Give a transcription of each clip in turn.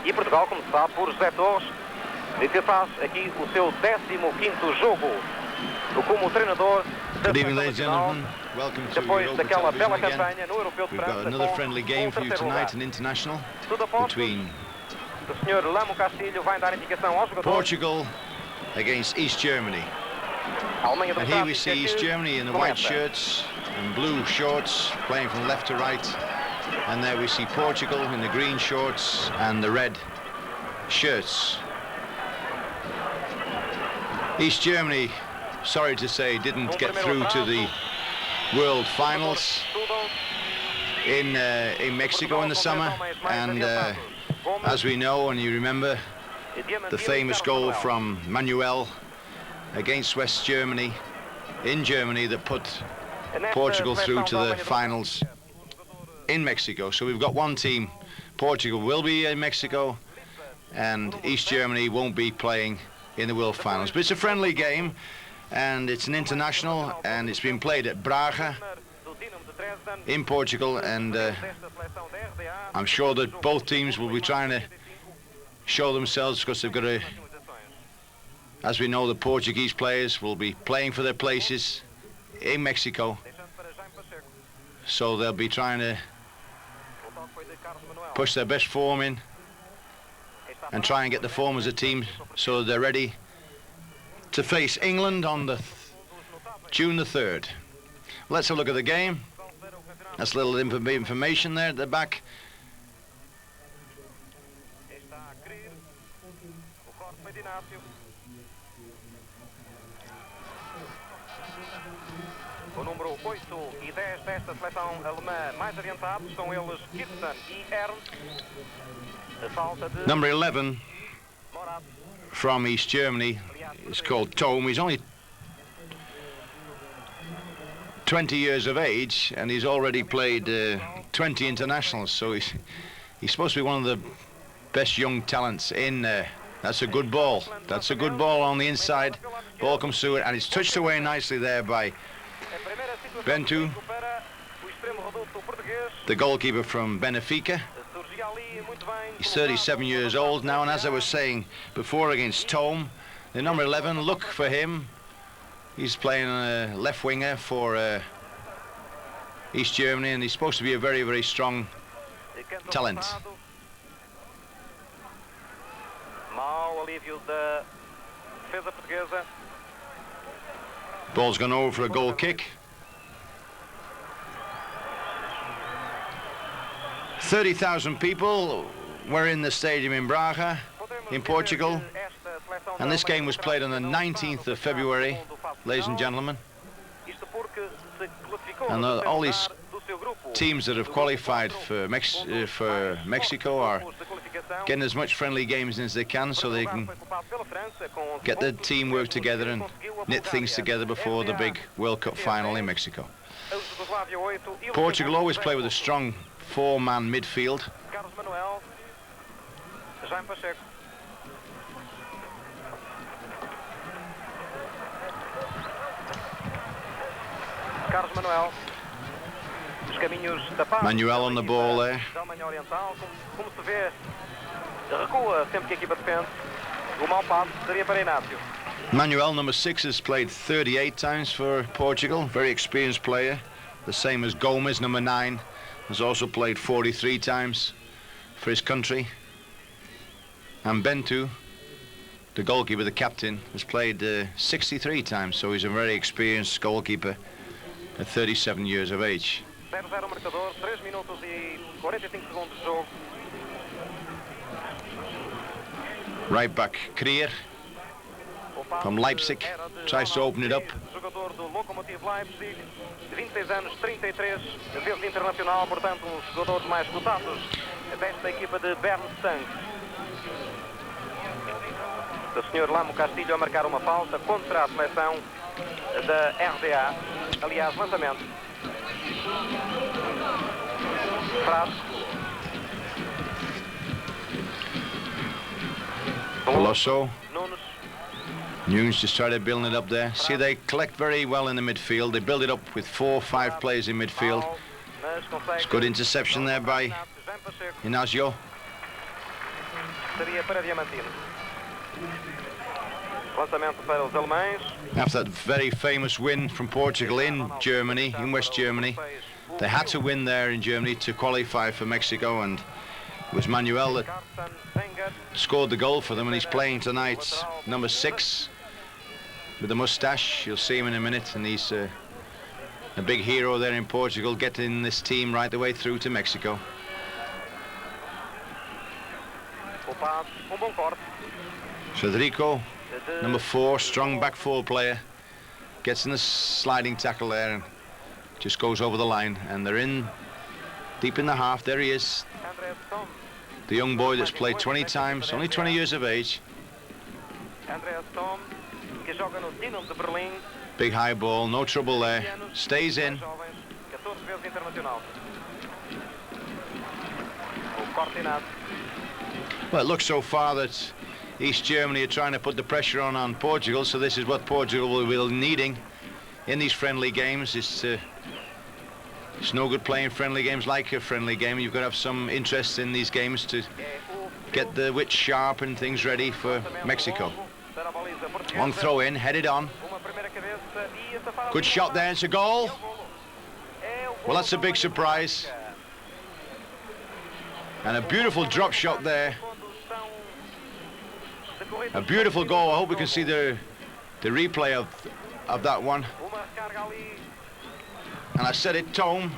E Portugal, como se sabe, por José Torres, que faz aqui o seu 15º jogo como treinador da Good evening, ladies and Nacional, gentlemen. Welcome to depois Europa daquela Television bela again. campanha no Europeu de We've got França another com friendly game for you terceiro tonight, lugar. an international, Tudo a postos. between O senhor Lamo Castilho vai dar indicação aos jogadores. Portugal against East Germany. A Alemanha And here we Democrática see East que Germany in the white começa. shirts and blue shorts, playing from left to right. And there we see Portugal in the green shorts and the red shirts. East Germany, sorry to say, didn't get through to the World Finals in Mexico in the summer. And as we know, and you remember, the famous goal from Manuel against West Germany in Germany that put Portugal through to the finals in Mexico. So we've got one team. Portugal will be in Mexico and East Germany won't be playing in the World Finals. But it's a friendly game and it's an international, and it's been played at Braga in Portugal, and I'm sure that both teams will be trying to show themselves, because they've got to, as we know, the Portuguese players will be playing for their places in Mexico, so they'll be trying to push their best form in and try and get the form as a team so they're ready to face England on the June the 3rd. Let's have a look at the game. That's a little information there at the back. O número 8 e 10 desta seleção alemã mais adiantados são eles Gibson e Ernst. A falta de Number 11 from East Germany is called Tome. He's only 20 years of age and he's already played 20 internationals, so he's supposed to be one of the best young talents in there. That's a good ball. That's a good ball on the inside. Ball comes through it and it's touched away nicely there by Bento, the goalkeeper from Benfica. He's 37 years old now, and as I was saying before against Tome, the number 11, look for him. He's playing a left winger for East Germany, and he's supposed to be a very, very strong talent. Ball's gone over for a goal kick. 30,000 people were in the stadium in Braga, in Portugal, and this game was played on the 19th of February, ladies and gentlemen. And all these teams that have qualified for Mexico are getting as much friendly games as they can, so they can get the teamwork together and knit things together before the big World Cup final in Mexico. Portugal always play with a strong four-man midfield. Manuel on the ball there. Manuel, number 6, has played 38 times for Portugal, very experienced player, the same as Gomez, number 9, has also played 43 times for his country. And Bento, the goalkeeper, the captain, has played 63 times, so he's a very experienced goalkeeper at 37 years of age. 0-0 marcador, 3 minutos e 45 segundos de jogo. Right back, Krier from Leipzig tries to open it up. Jogador do Lokomotiv Leipzig, 26 anos, 33 vezes internacional, portanto, um dos jogadores mais cotados desta equipa de Bern-Sank. O senhor Lamo Castilho a marcar uma falta contra a seleção da RDA. Aliás, lançamento. Frasco. Colosso. Nunes just tried to build it up there. See, they collect very well in the midfield. They build it up with 4 or 5 players in midfield. It's good interception there by Inácio. seria para Diamantino. Lançamento para os alemães. After that very famous win from Portugal in Germany, in West Germany, they had to win there in Germany to qualify for Mexico, and it was Manuel that scored the goal for them, and he's playing tonight, number 6, with the moustache. You'll see him in a minute, and he's a big hero there in Portugal, getting this team right the way through to Mexico. Federico, number 4, strong back 4 player, gets in the sliding tackle there and just goes over the line, and they're in deep in the half. There he is, the young boy that's played 20 times, only 20 years of age. Big high ball, no trouble there, stays in. Well, it looks so far that East Germany are trying to put the pressure on Portugal, so this is what Portugal will be needing in these friendly games. It's no good playing friendly games like a friendly game. You've got to have some interest in these games to get the wits sharp and things ready for Mexico. Long throw in, headed on. Good shot there, it's a goal. Well, that's a big surprise. And a beautiful drop shot there. A beautiful goal. I hope we can see the replay of that one. And I said it, Tome.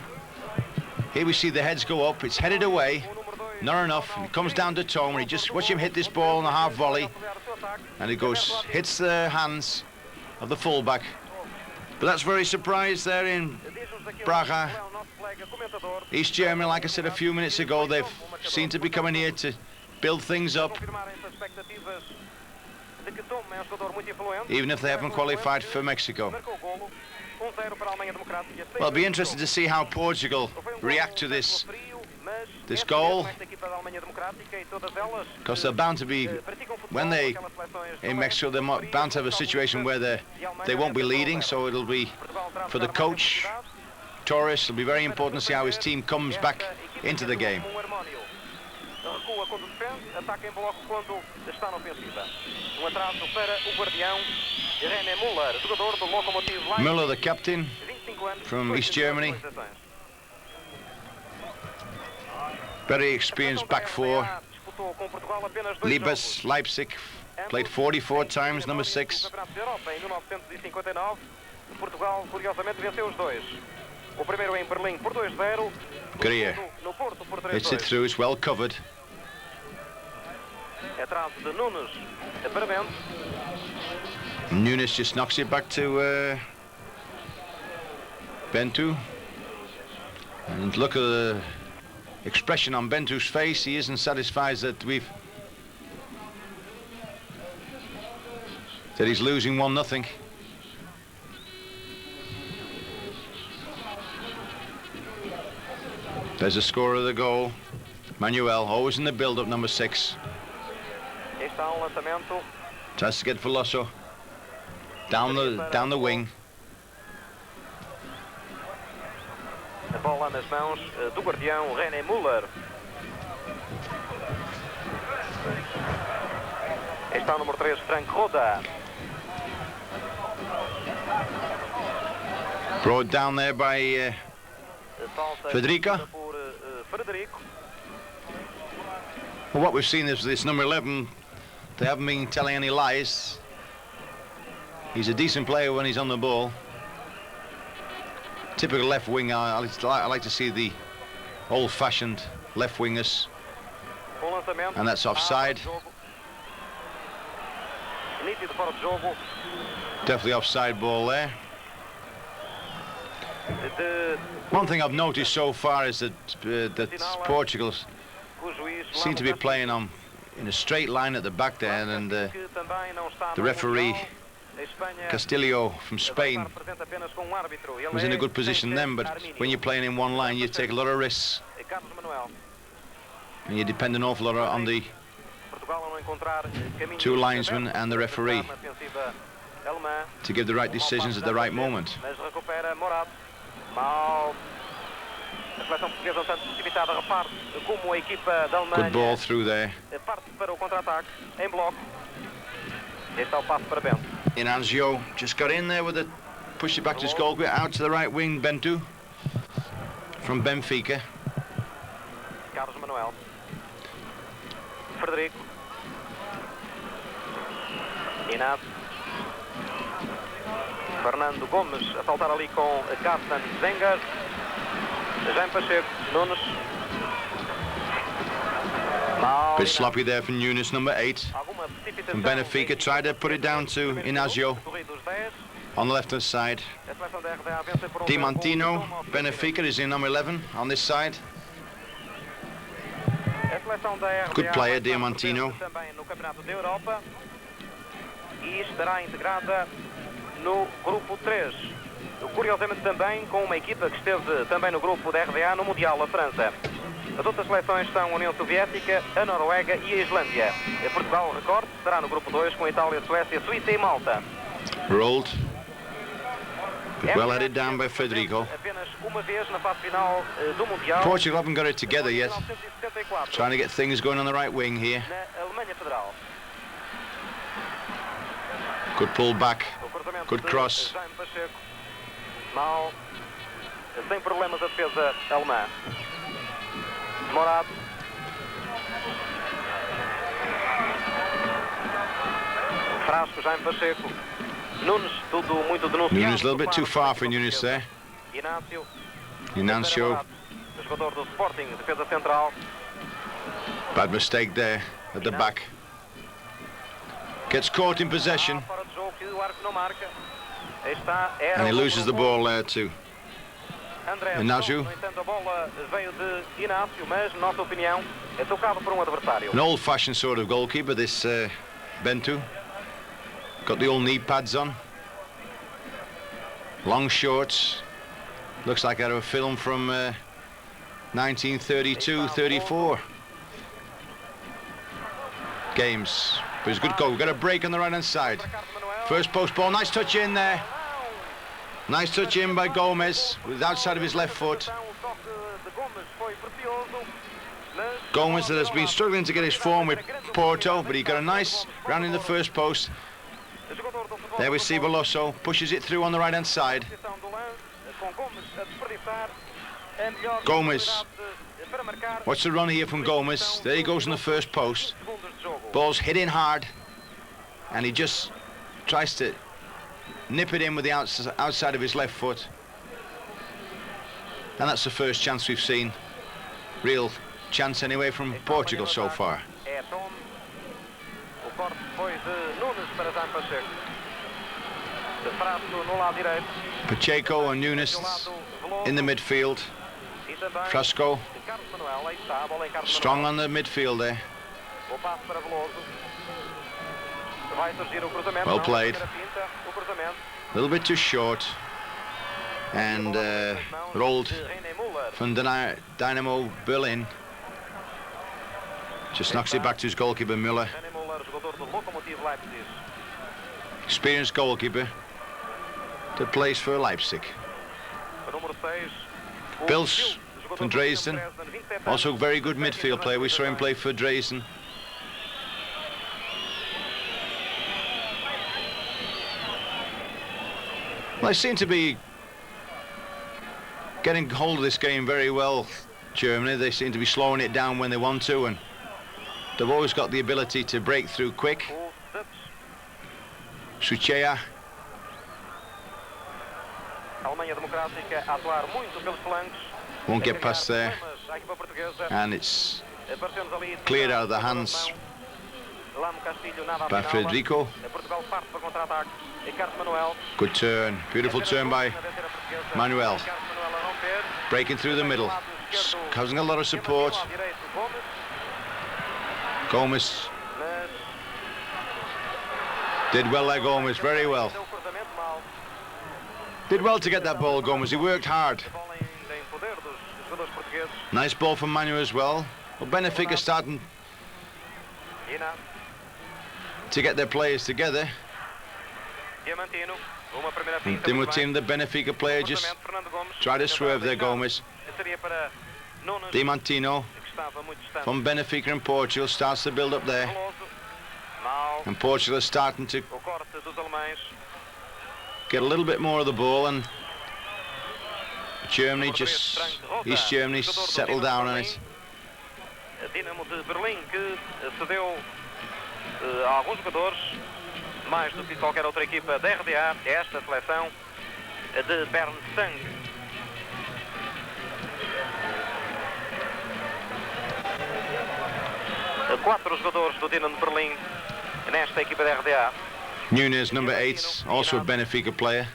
Here we see the heads go up. It's headed away. Not enough. It comes down to Tome, and he just watch him hit this ball on a half volley, and it goes hits the hands of the fullback. But that's very surprised there in Braga. East Germany, like I said a few minutes ago, they've seemed to be coming here to build things up, even if they haven't qualified for Mexico. Well, it'll be interesting to see how Portugal react to this goal, because they're bound to be, when they in Mexico, they're bound to have a situation where they won't be leading, so it'll be for the coach Torres, it'll be very important to see how his team comes back into the game. Müller, the captain from East Germany. Very experienced back 4. Libas, Leipzig, played 44 times, number 6. Greer hits it through, it's well covered. Nunes just knocks it back to Bentu. And look at the expression on Bentu's face. He isn't satisfied that he's losing 1-0. There's the scorer of the goal, Manuel, always in the build-up, number 6. Tries to get Veloso down the wing. A bola nas mãos do guardião René Müller. Está o número 3, Frank Roda. Brought down there by Federico. Well, what we've seen is this number 11, they haven't been telling any lies. He's a decent player when he's on the ball. Typical left winger. I like to see the old-fashioned left wingers. And that's offside. Definitely offside ball there. One thing I've noticed so far is that Portugal seem to be playing in a straight line at the back there, and the referee Castillo from Spain was in a good position then, but when you're playing in one line you take a lot of risks and you depend an awful lot on the 2 linesmen and the referee to give the right decisions at the right moment. A seleção portuguesa, tanto precipitada, repare como a equipa da Alemanha Good ball through there. parte para o contra-ataque, em bloco. Este está o passo para Bento. Inanzio just got in there with a push it back to his goalkeeper, out to the right wing, Bento from Benfica. Carlos Manuel. Frederico. Inácio. Fernando Gomes a saltar ali com Carsten Zenger. Jaime Pacheco. Nunes. Bit sloppy there from Nunes, number 8. From Benfica, tried to put it down to Inazio on the left-hand side. Diamantino, Benfica, is in number 11 on this side. Good player, Diamantino. Também no Campeonato da Europa e estará integrada no grupo 3. Curiosamente também com uma equipa que esteve também no grupo da RDA no Mundial, a França. As outras seleções são a União Soviética, a Noruega e a Islândia. Portugal, recorde, estará no grupo 2 com a Itália, Suécia, Suíça e Malta. Rolled. Well headed down by Federico. Apenas uma vez na fase final do Mundial. Portugal haven't got it together yet. 1974, Trying to get things going on the right wing here. na Alemanha Federal. Good pull back. O cruzamento Good de cross. Jaime Pacheco. Mal. Sem problemas a defesa alemã. Morado. Frasco, Jaime Pacheco. Nunes, tudo muito denunciado. Nunes a little bit too far for Nunes there. Inácio. Inancio, Jogador do Sporting, defesa central. bad mistake there at the back. Gets caught in possession Fora de jogo, que o arco não marca. Aí está, era and he o loses the número ball there too. André, Inácio. no entanto, a bola veio de Inácio, mas, na nossa opinião, é tocado por um adversário. An old-fashioned sort of goalkeeper, this Bento. Got the old knee pads on. Long shorts. Looks like out of a film from 1932-34. Games. But it's a good goal. We've got a break on the right-hand side. First post ball. Nice touch in there. Nice touch in by Gomez with the outside of his left foot. Gomez that has been struggling to get his form with Porto, but he got a nice round in the first post. There we see Veloso, pushes it through on the right-hand side. Gomez. What's the run here from Gomez? There he goes in the first post. Ball's hitting hard, and he just tries to nip it in with the outside of his left foot. And that's the first chance we've seen. Real chance anyway from Portugal so far. Pacheco and Nunes in the midfield. Frasco strong on the midfield there. Well played. A little bit too short. And rolled from Dynamo Berlin. Just knocks it back to his goalkeeper, Müller. Experienced goalkeeper that plays for Leipzig. Bils from Dresden, also very good midfield player. We saw him play for Dresden. Well, they seem to be getting hold of this game very well, Germany. They seem to be slowing it down when they want to, and they've always got the ability to break through quick. Suchea. Won't get past there. And it's cleared out of the hands by Federico. Good turn. Beautiful turn by Manuel. Breaking through the middle. Causing a lot of support. Gomez. Did well there, Gomez. Very well. Did well to get that ball, Gomez. He worked hard. Nice ball from Manu as well. Well, Benfica starting to get their players together. And Diamantino, the Benfica player, just tried to swerve there, Gomez. Seria para Nunes, Diamantino que estava muito distante. from Benfica in Portugal starts to build up there. Veloso. Mal. And Portugal is starting to O corte dos alemães. get a little bit more of the ball, and Germany East Germany settled down on it. Dinamo de Berlim que cedeu a alguns jogadores, mais do que qualquer outra equipa da RDA, esta seleção de Bern-Sang. Quatro jogadores do Dinamo de Berlim nesta equipa da RDA. Nunes, number 8, also a Benfica player.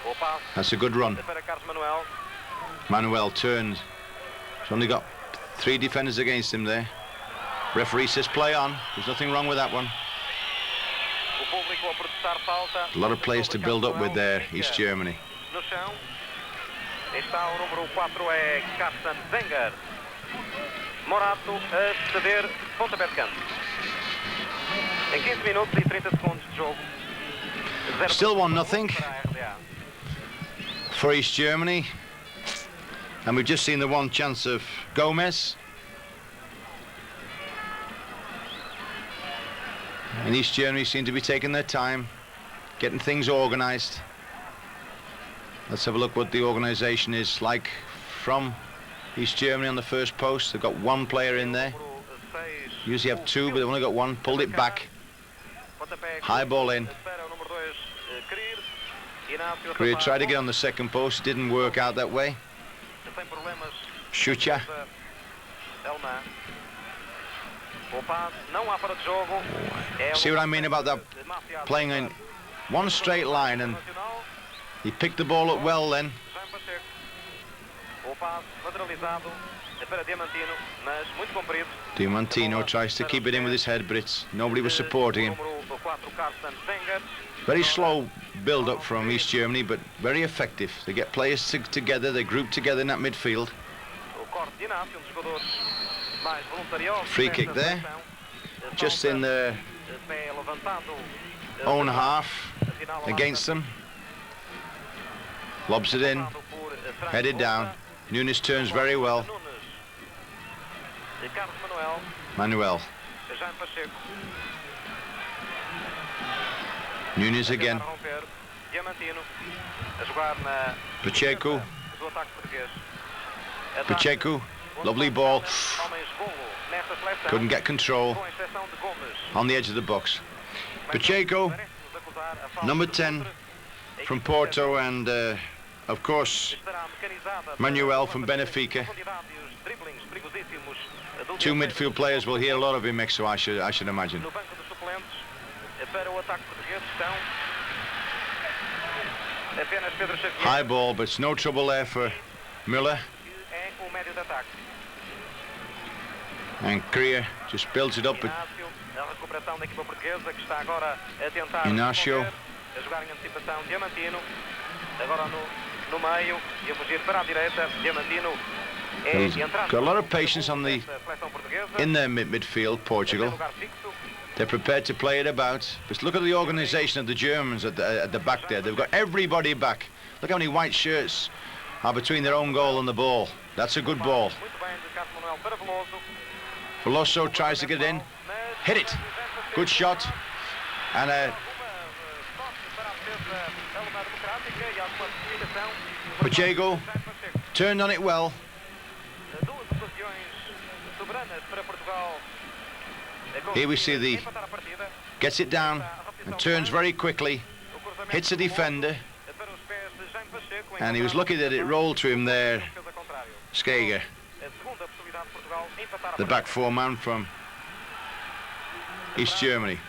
O passe That's a good run. para Carlos Manuel. Manuel turns. He's only got 3 defenders against him there. Referee says play on. There's nothing wrong with that one. O público a protestar falta. A lot of players to build up with there, East Germany. No chão. Está o número 4, é Carsten Wenger. Morato a ceder pontapé de canto. Em 15 minutos e 30 segundos de jogo. Still 1-0 for East Germany. And we've just seen the one chance of Gomez. And East Germany seem to be taking their time, getting things organised. Let's have a look what the organisation is like from East Germany on the first post. They've got 1 player in there. Usually have 2, but they've only got 1. Pulled it back. High ball in. Greer tried to get on the second post. Didn't work out that way. Schucha. See what I mean about that? Playing in one straight line, and he picked the ball up well then. Diamantino tries to keep it in with his head, but nobody was supporting him. Very slow build-up from East Germany, but very effective. They get players together, they group together in that midfield. Free kick there, just in their own half, against them. Lobs it in, headed down. Nunes turns very well. Manuel. Nunes again. Pacheco. Pacheco. Lovely ball. Couldn't get control. On the edge of the box. Pacheco, number 10 from Porto, and of course Manuel from Benfica. 2 midfield players will hear a lot of him, so I should imagine. High ball, but it's no trouble there for Müller. And Greer just builds it up. Inácio. Got a lot of patience on in their midfield, Portugal. They're prepared to play it about. But look at the organisation of the Germans at the back there. They've got everybody back. Look how many white shirts are between their own goal and the ball. That's a good ball. Veloso tries to get in. Hit it. Good shot. And Pacheco turned on it well. Here we see gets it down and turns very quickly, hits a defender, and he was lucky that it rolled to him there, Skega, the back 4-man from East Germany.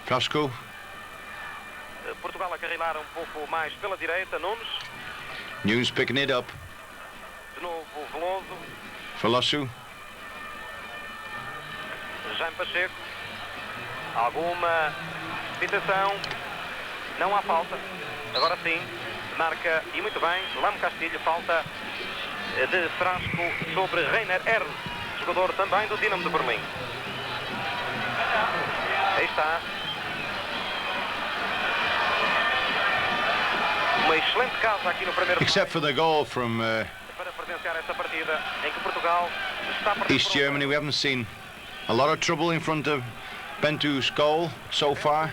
Frasco. Portugal a carrilar pouco mais pela direita, Nunes. Nunes picking it up. De novo Veloso. Veloso. Pacheco. Alguma pitação? Não há falta. Agora sim, marca, e muito bem, Lame Castilho, falta de Frasco sobre Reiner Ernst, jogador também do Dinamo de Berlim. Aí está. Uma excelente casa aqui no primeiro. Except for the goal from para presenciar esta partida em que Portugal está East Germany. We haven't seen a lot of trouble in front of Bentu's goal so far.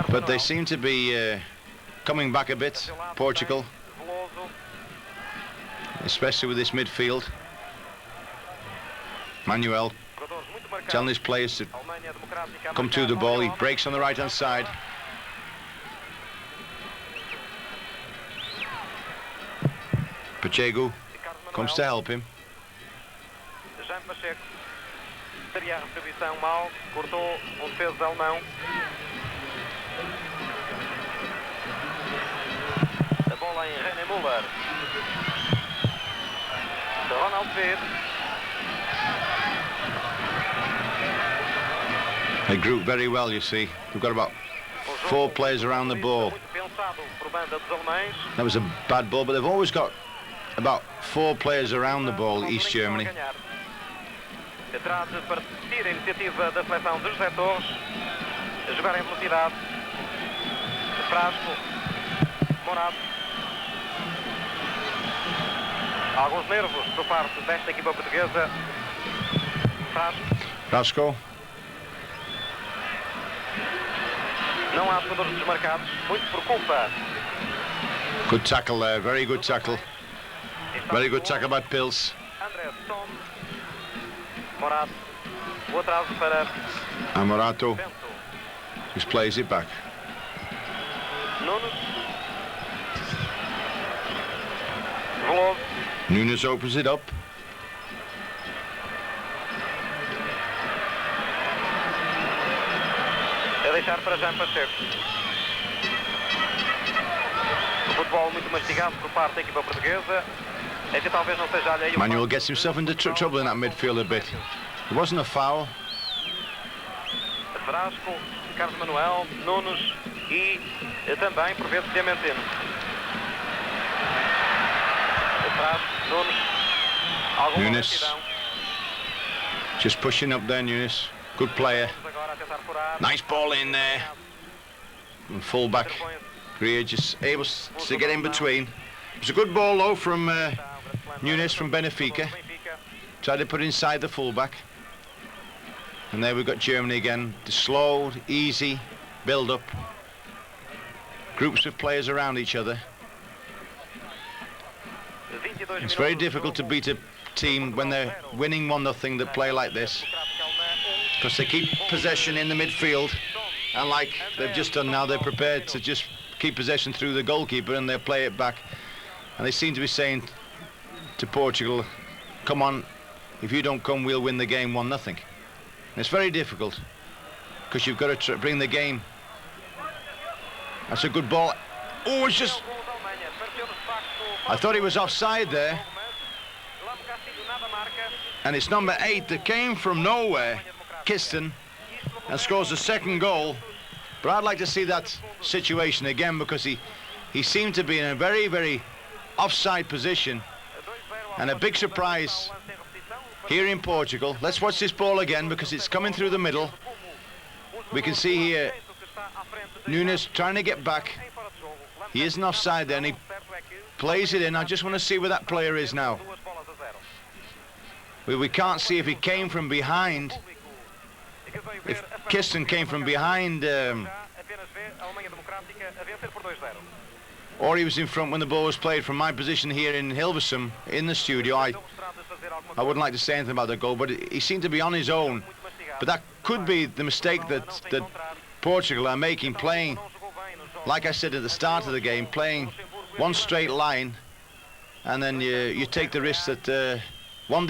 But they seem to be coming back a bit, Portugal, especially with this midfield. Manuel telling his players to come to the ball. He breaks on the right-hand side. Pacheco comes to help him. Seria a retribuição mal, cortou defesa alemão. A bola em René Müller. De Ronald Veer. They group very well, you see. We've got about 4 players around the ball. That was a bad ball, but they've always got about 4 players around the ball, East Germany. Terá de partir a iniciativa da seleção de José Torres, a jogar em velocidade. Frasco, Morato. Alguns nervos por parte desta equipa portuguesa. Frasco. Não há jogadores desmarcados, muito por culpa. Good tackle there, very good tackle. Very good tackle by Pils. Morato, o atraso para Morato just plays it back. Nunes opens it up. A deixar para Jean Pacheco. O futebol muito mastigado por parte da equipa portuguesa. Talvez não seja alheio. Manuel gets himself into trouble in that midfield a bit. It wasn't a foul. Frasco, Carlos Manuel, Nunes e também, por vezes, Diamantino. Frasco, Nunes. Just pushing up there, Nunes. Good player. Nice ball in there. And full back. Greer just able to get in between. It was a good ball, though, from Nunes from Benfica. Tried to put it inside the fullback. And there we've got Germany again. The slow, easy build-up. Groups of players around each other. It's very difficult to beat a team when they're winning 1-0 that play like this. Because they keep possession in the midfield. And like they've just done now, they're prepared to just keep possession through the goalkeeper and they'll play it back. And they seem to be saying to Portugal, come on, if you don't come, we'll win the game 1-0. And it's very difficult because you've got to bring the game. That's a good ball. Oh, it's just... I thought he was offside there. And it's number 8 that came from nowhere, Kiston, and scores the second goal. But I'd like to see that situation again because he seemed to be in a very, very offside position. And a big surprise here in Portugal. Let's watch this ball again because it's coming through the middle. We can see here Nunes trying to get back. He isn't offside there and he plays it in. I just want to see where that player is now. We can't see if he came from behind. If Kiston came from behind or he was in front when the ball was played. From my position here in Hilversum in the studio, I wouldn't like to say anything about the goal, but he seemed to be on his own. But that could be the mistake that Portugal are making, playing, like I said at the start of the game, playing one straight line, and then you take the risk that one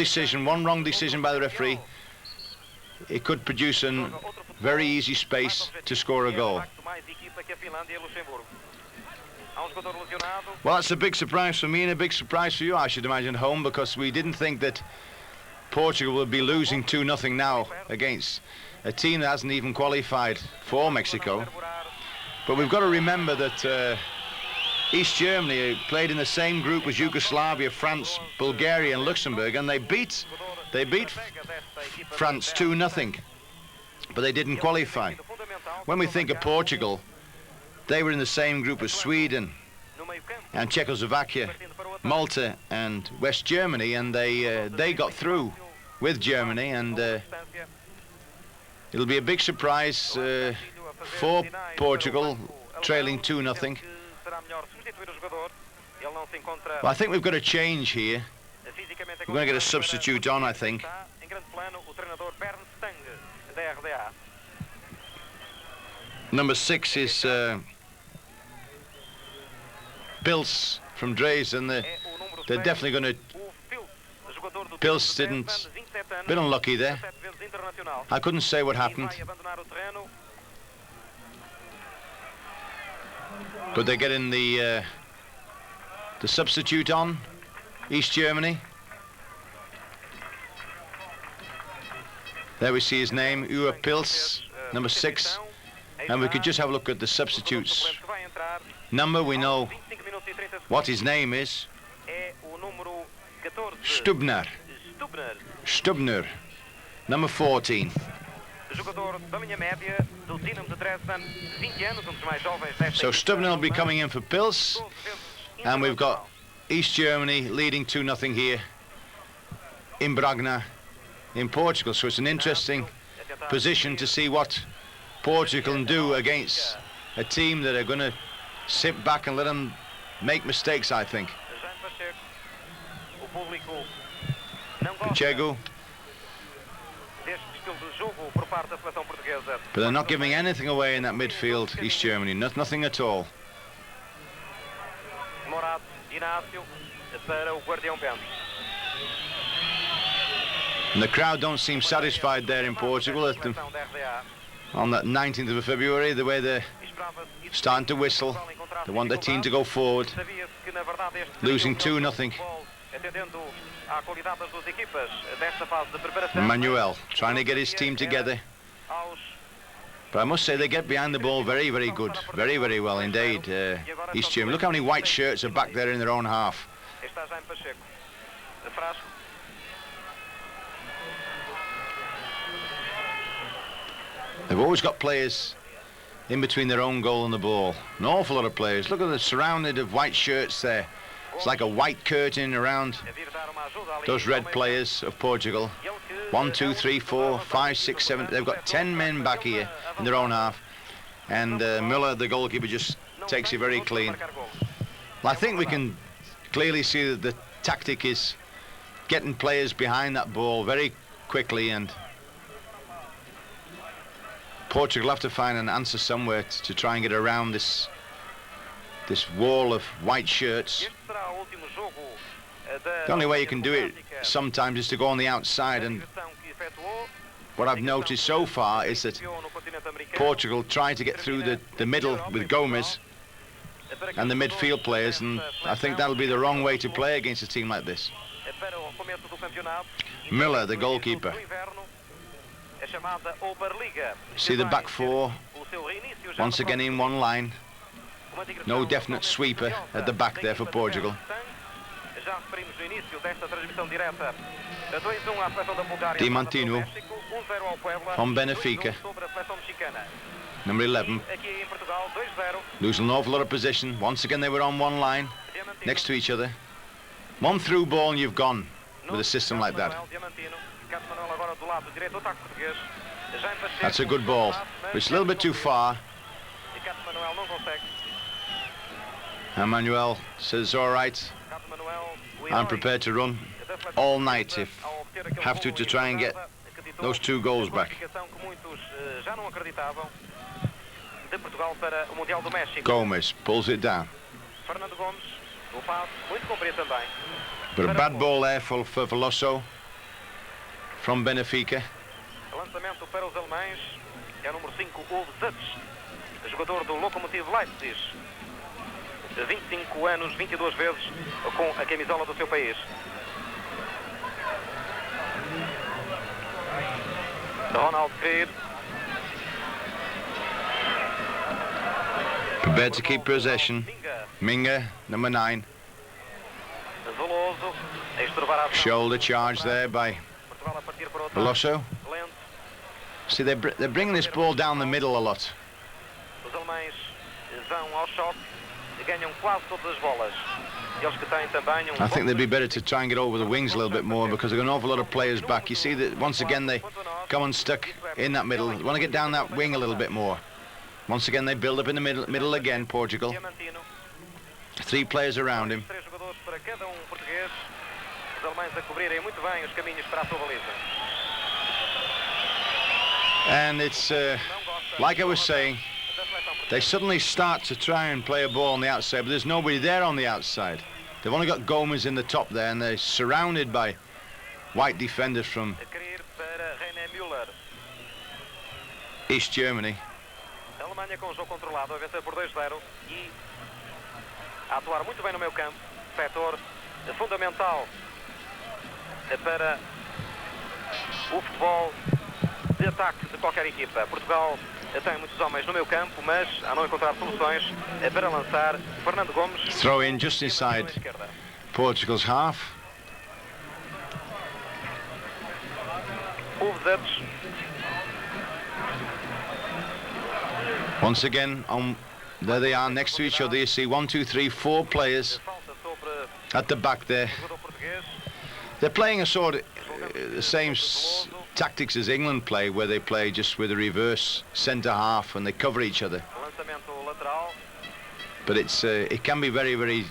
wrong decision by the referee, it could produce a very easy space to score a goal. Well, that's a big surprise for me and a big surprise for you, I should imagine, at home, because we didn't think that Portugal would be losing 2-0 now against a team that hasn't even qualified for Mexico. But we've got to remember that East Germany played in the same group as Yugoslavia, France, Bulgaria and Luxembourg, and they beat France 2-0, but they didn't qualify. when we think of Portugal, they were in the same group as Sweden and Czechoslovakia, Malta and West Germany, and they got through with Germany, and it'll be a big surprise for Portugal, trailing 2-0. Well, I think we've got a change here. We're going to get a substitute on, I think. Number 6 is Pils from Dresden. They're definitely going to... Pils didn't... Bit unlucky there. I couldn't say what happened. But they're getting the substitute on, East Germany. There we see his name, Uwe Pils, number 6. And we could just have a look at the substitutes. Number, we know what his name is. Stubner. Stubner. Number 14. So Stubner will be coming in for Pils. And we've got East Germany leading 2-0 here in Braga in Portugal. So it's an interesting position to see what Portugal can do against a team that are going to sit back and let them make mistakes, I think. Chego. But they're not giving anything away in that midfield, East Germany. Nothing at all. And the crowd don't seem satisfied there in Portugal on that 19th of February, the way they're starting to whistle. They want their team to go forward, losing 2-0. Manuel trying to get his team together. But I must say they get behind the ball very, very good. Very, very well indeed, East Germany. Look how many white shirts are back there in their own half. They've always got players in between their own goal and the ball. An awful lot of players. Look at the surrounded of white shirts there. It's like a white curtain around those red players of Portugal. 1, 2, 3, 4, 5, 6, 7. They've got 10 men back here in their own half. And Müller, the goalkeeper, just takes it very clean. Well, I think we can clearly see that the tactic is getting players behind that ball very quickly, and Portugal have to find an answer somewhere to try and get around this wall of white shirts. The only way you can do it sometimes is to go on the outside, and what I've noticed so far is that Portugal try to get through the middle with Gomez and the midfield players, and I think that'll be the wrong way to play against a team like this. Müller, the goalkeeper. See the back four once again in one line. No definite sweeper at the back there for Portugal. Diamantino from Benfica, number 11. Losing an awful lot of position. Once again they were on one line next to each other. One through ball and you've gone with a system like that. That's a good ball, but it's a little bit too far. And Manuel says, all right, I'm prepared to run all night if have to try and get those 2 goals back. Gomez pulls it down. But a bad ball there for Veloso from Benfica. Lançamento para os alemães, é o número 5, Ulf Zutz, jogador do Lokomotiv Leipzig. 25 anos, 22 vezes com a camisola do seu país. Ronald Creed. Prepared to keep possession. Minga, number 9. Shoulder charge there by Veloso. See, they're bringing this ball down the middle a lot. vão ao choque, ganham quase todas as bolas. Eles que têm também I think they'd be better to try and get over the wings a little bit more, because they've got an awful lot of players back. You see that once again they come unstuck in that middle. They want to get down that wing a little bit more. Once again they build up in the middle again, Portugal. 3 players around him. And it's like I was saying, they suddenly start to try and play a ball on the outside, but there's nobody there on the outside. They've only got Gomez in the top there, and they're surrounded by white defenders from East Germany. A Alemanha com o jogo controlado, a vencer por 2-0 e a atuar muito bem no meio campo, setor fundamental para o futebol de ataque de qualquer equipa. Portugal tem muitos homens no meio campo, mas a não encontrar soluções para lançar. Fernando Gomes throw in just inside Portugal's half. Once again, there they are next to each other. You see 1, 2, 3, 4 players at the back there. They're playing a sort of the same tactics as England play, where they play just with a reverse centre half and they cover each other. But it can be very, very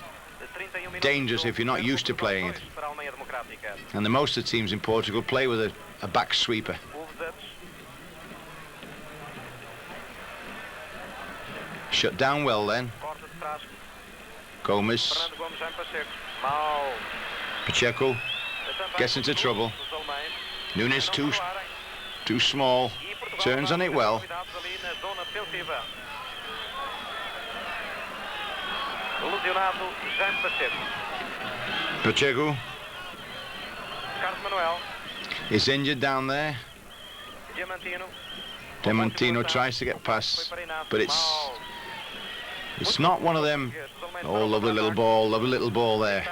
dangerous if you're not used to playing it. And the most of the teams in Portugal play with a back sweeper. Shut down well then. Gomez. Pacheco gets into trouble. Nunes too small. Turns on it well. Pacheco is injured down there. Diamantino tries to get past, but it's not one of them. Oh, lovely little ball there.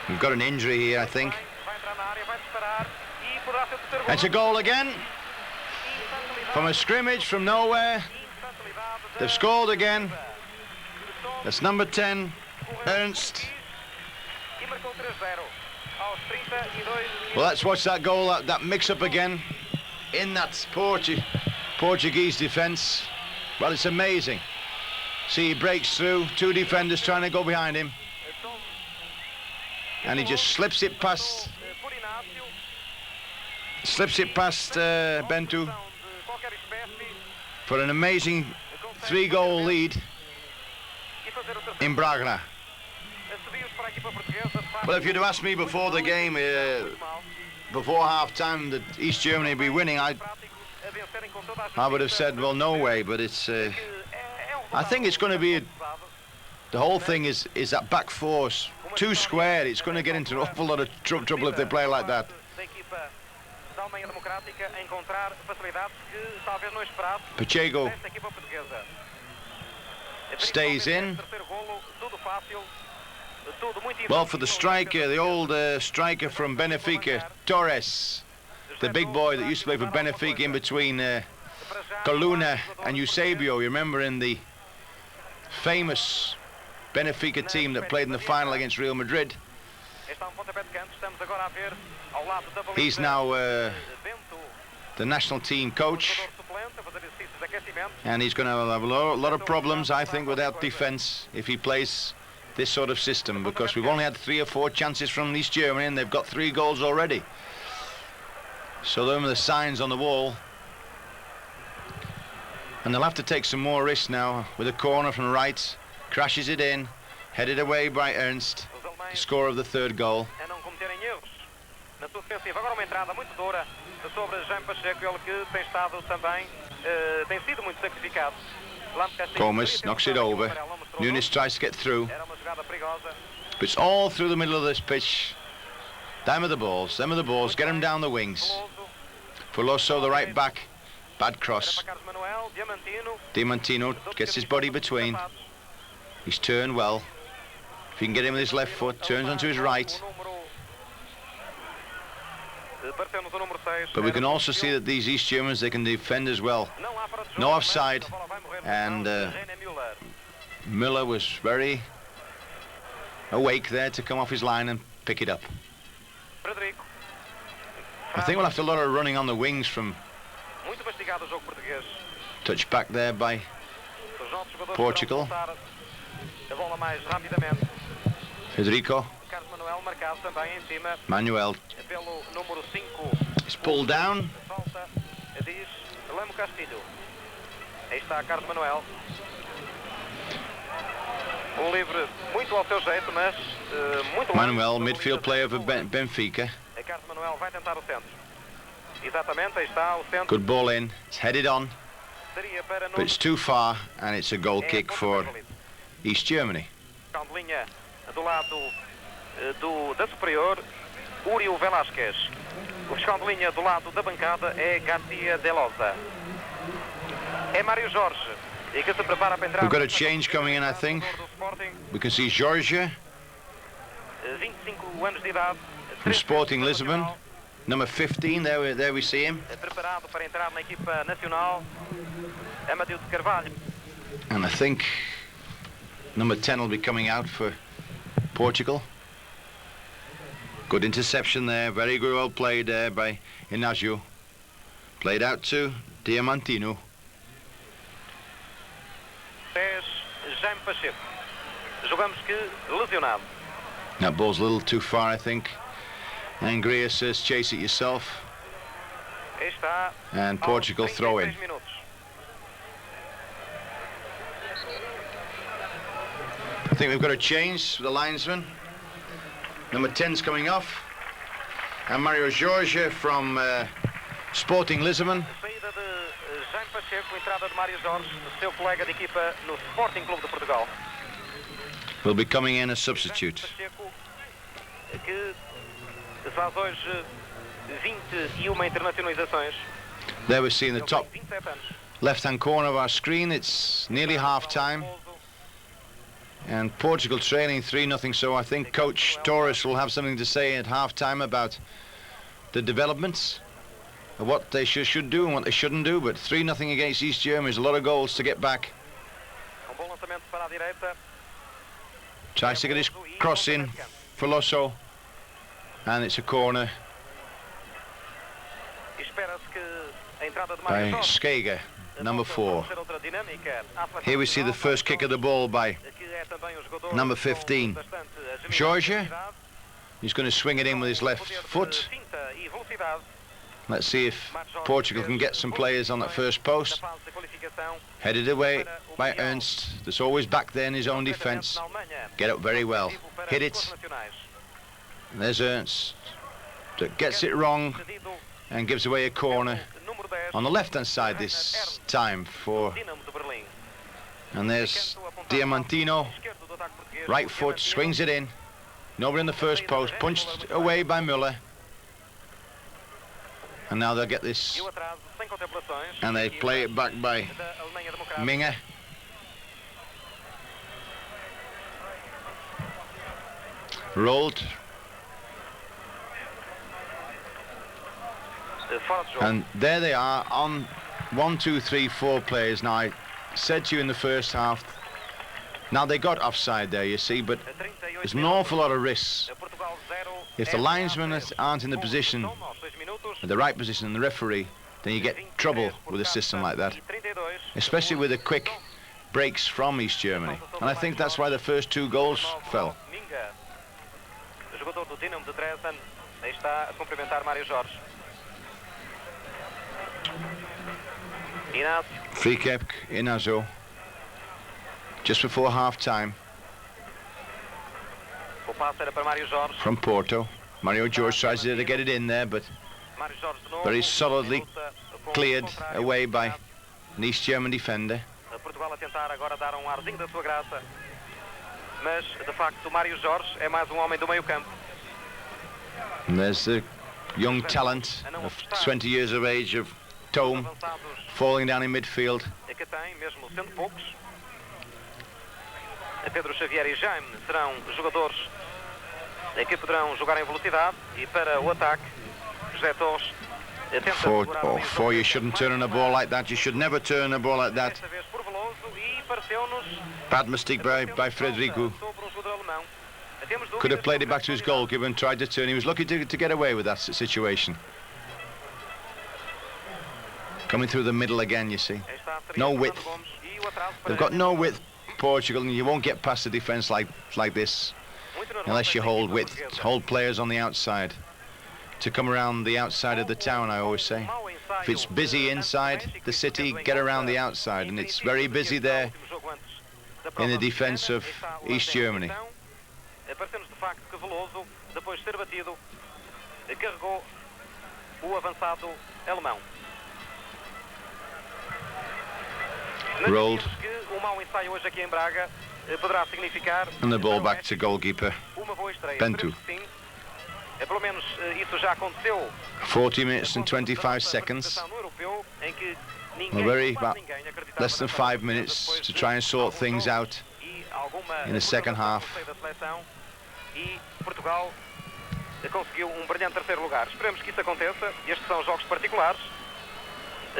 We've got an injury here, I think. It's a goal again. From a scrimmage from nowhere. They've scored again. That's number 10, Ernst. Well, let's watch that goal, that mix-up again in that Portuguese defence. Well, it's amazing. See, he breaks through, 2 defenders trying to go behind him. And he just slips it past Bento for an amazing 3-goal lead in Braga. Well, if you'd have asked me before the game, before half-time, that East Germany would be winning, I would have said, well, no way. But it's, I think it's going to be, the whole thing is that back four, too squared. It's going to get into an awful lot of trouble if they play like that. Pacheco stays in. Well, for the striker, the old striker from Benfica, Torres, the big boy that used to play for Benfica in between Coluna and Eusebio. You remember in the famous Benfica team that played in the final against Real Madrid. He's now the national team coach, and he's going to have a lot of problems, I think, without defence if he plays this sort of system, because we've only had 3 or 4 chances from East Germany and they've got 3 goals already. So those are the signs on the wall. And they'll have to take some more risks now with a corner from right. Crashes it in, headed away by Ernst, the scorer of the 3rd goal. Gomez knocks it over. Nunes tries to get through. But it's all through the middle of this pitch. Them are the balls, get them down the wings. Veloso, the right back, bad cross. Diamantino gets his body between. He's turned well. If he can get him with his left foot, turns onto his right. But we can also see that these East Germans, they can defend as well. No offside, and Müller was very awake there to come off his line and pick it up. Frederico. I think we'll have to do a lot of running on the wings from Muito mastigado o jogo português. touch back there by Os nossos jogadores Portugal. terão que soltar a bola mais rapidamente. Federico, Carlos Manuel marcado também em cima Manuel pelo número 5. is pulled down. Falta, diz Lamo Castilho. Aí está Carlos Manuel. Um livre muito ao seu jeito, mas muito Manuel, longe. midfield player for Benfica. Carlos Manuel vai tentar o centro. Exatamente, aí está o centro. Good ball in. It's headed on, Seria para but it's too far, and it's a goal kick for East Germany. de linha do lado da superior, Uriel Velásquez. O fiscal de linha do lado da bancada é Garcia de Loza. É Mário Jorge. E que se prepara para entrar. We've got a change coming in, I think. We can see Georgia 25 anos de idade. from Sporting Lisbon, number 15. There we see him. Preparado para entrar na equipa nacional. Amadeu de Carvalho. And I think number 10 will be coming out for Portugal. Good interception there. Very good, well played there by Inácio. Played out to Diamantino. 10, Jaime Pacheco. Jogamos que lesionado. That ball's a little too far, I think. Angria says chase it yourself. Aí está. And Portugal throw in. 36 minutos. I think we've got a change for the linesman. Number 10's coming off. And Mario Jorge from Sporting Lisbon. Saída de Jaime Pacheco, entrada de Mário Jorge, seu colega de equipa no Sporting Clube de Portugal. Will be coming in as substitute. Pacheco, que faz hoje 21 internacionalizações. There we see in the top 27 anos. left-hand corner of our screen, it's nearly half-time. And Portugal trailing 3-0, so I think Coach Torres will have something to say at half-time about the developments of what they should do and what they shouldn't do. But 3-0 against East Germany is a lot of goals to get back. Bom lançamento para a direita. Tries to get his cross in for Losso, and it's a corner Espera-se que a entrada de by Mário Jorge. Skega, number 4. Outra dinâmica. Here we see the first kick of the ball by Que é também um jogador number com 15. bastante agilidade, Jorge. velocidade, He's going to swing it in with his left poder de foot. finta e velocidade. Let's see if Portugal can get some players on that first post. Na fase de qualificação, Headed away by Ernst. That's always back there in his own defence. na Alemanha. Get up very well. Para Hit as it. duas nacionais. And there's Ernst that gets it wrong Cedido and gives away a corner número 10, on the left-hand side this time for. Dinamo de Berlim. And there's Diamantino, Esquerdo do ataque português, right foot, swings it in. Nobody in the first post, punched away by Müller. And now they'll get this, E o atraso, sem contemplações. and they play it back by Da Alemanha Democrática. Minge. Rolled, Fora de jogo. and there they are on 1, 2, 3, 4 players. Now I said to you in the first half, now they got offside there, you see, but 38 there's an awful lot of risks. Portugal 0, If the linesmen aren't in the position, aos 6 minutos. at the right position, and the referee, then you get trouble with a system like that, 32, especially with the quick breaks from East Germany. And I think that's why the first 2 goals fell. Minga, jogador do Dinamo de Dresden, aí está a cumprimentar Mário Jorge. Inácio, Free kick in Azo, just before half-time o passe era para Mário Jorge. from Porto. Mario George tries to get it in there, but Mário Jorge de novo. very solidly Luta com o cleared contrário. away by an East German defender. Portugal a tentar agora dar um arzinho da sua graça. Mas, de facto, o Mário Jorge é mais um homem do meio campo. And there's the young talent of 20 years of age of Tome Avançados falling down in midfield. que tem, mesmo sendo poucos. Pedro Xavier e Jaime serão jogadores que poderão jogar em velocidade. E para o ataque, José Torres tenta For, segurar o oh, meio for you campo. shouldn't turn on a ball like that. You should never turn a ball like that. Desta vez por Veloso e para Bad mistake by Frederico. Could have played it back to his goalkeeper and tried to turn. He was lucky to get away with that situation. Coming through the middle again, you see. No width. They've got no width, Portugal, and you won't get past the defence like this unless you hold width, hold players on the outside. To come around the outside of the town, I always say. If it's busy inside the city, get around the outside, and it's very busy there in the defence of East Germany. Apareceu-nos de facto que Veloso, depois de ser batido, carregou o avançado alemão. Rolled. Que o mau ensaio hoje aqui em Braga poderá significar And the ball back to goalkeeper uma boa estreia. Bento. Sim. Pelo menos isso já aconteceu. 40 minutes and 25 seconds. Well, very less than 5 minutes to try and sort things out in the second half. E Portugal conseguiu brilhante terceiro lugar. Esperemos que isso aconteça. Estes são jogos particulares.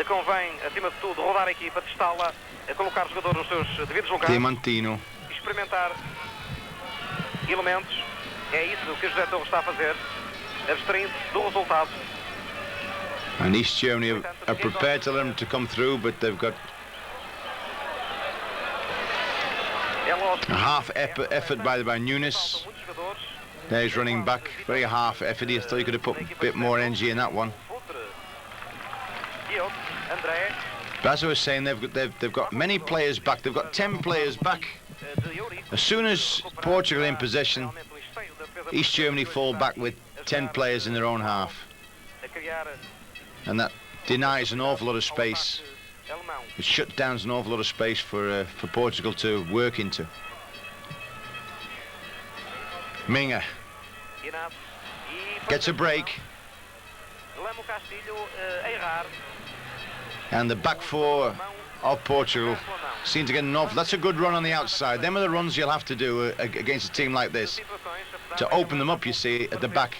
Convém, acima de tudo, rodar a equipa, testá-la, colocar os jogadores nos seus devidos lugares. Diamantino. Experimentar elementos. É isso que o José Torres está a fazer, abstraindo-se do resultado. And East Germany are prepared to let them to come through, but they've got a half effort by Nunes. There he's running back, very half effort. I thought he could have put a bit more energy in that one. But as I was saying, they've got many players back. They've got 10 players back. As soon as Portugal in possession, East Germany fall back with 10 players in their own half. And that denies an awful lot of space. It shuts down an awful lot of space for Portugal to work into. Minga gets a break. And the back four of Portugal seem to get an awful... That's a good run on the outside. Them are the runs you'll have to do against a team like this. To open them up, you see, at the back.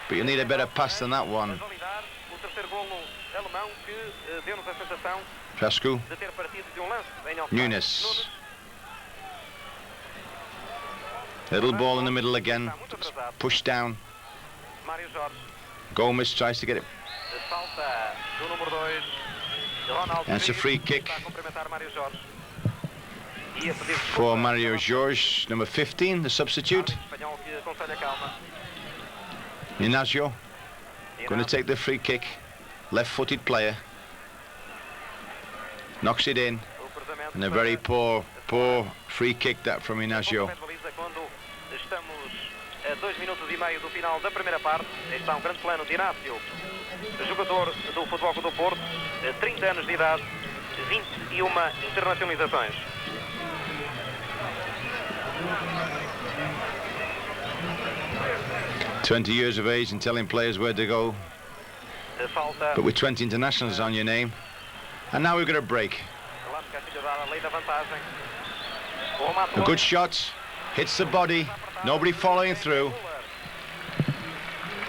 But you need a better pass than that one. Frasco. Nunes. Little ball in the middle again. Pushed down. Gomez tries to get it. And it's a free kick for Mario Jorge, number 15, the substitute. Inácio going to take the free kick. Left-footed player. Knocks it in. And a very poor free kick that from Inácio. Estamos a 2 minutos e meio do final da primeira parte. Está grande plano de Inácio, jogador do Futebol Clube do Porto, 30 anos de idade, 21 internacionalizações. "20 years of age and telling players where to go, but with 20 internationals on your name." And now we've got a break. A good shot, hits the body, nobody following through.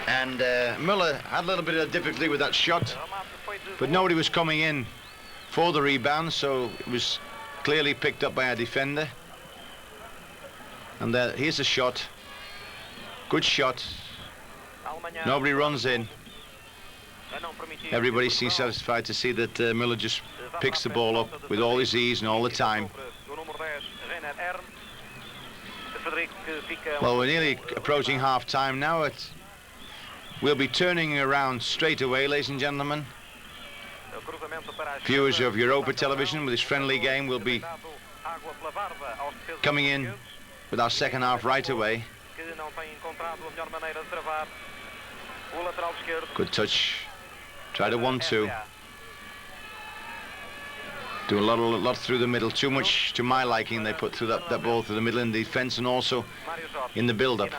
And Müller had a little bit of difficulty with that shot, but nobody was coming in for the rebound, so it was clearly picked up by a defender. And here's a shot. Good shot. Nobody runs in. Everybody seems satisfied to see that Müller just picks the ball up with all his ease and all the time. Well, we're nearly approaching half-time now. We'll be turning around straight away, ladies and gentlemen. Viewers of Europa Television with this friendly game will be coming in with our second half right away. Good touch. Tried a 1-2. Do a lot through the middle. Too much to my liking. They put through that ball through the middle in the defence and also in the build-up.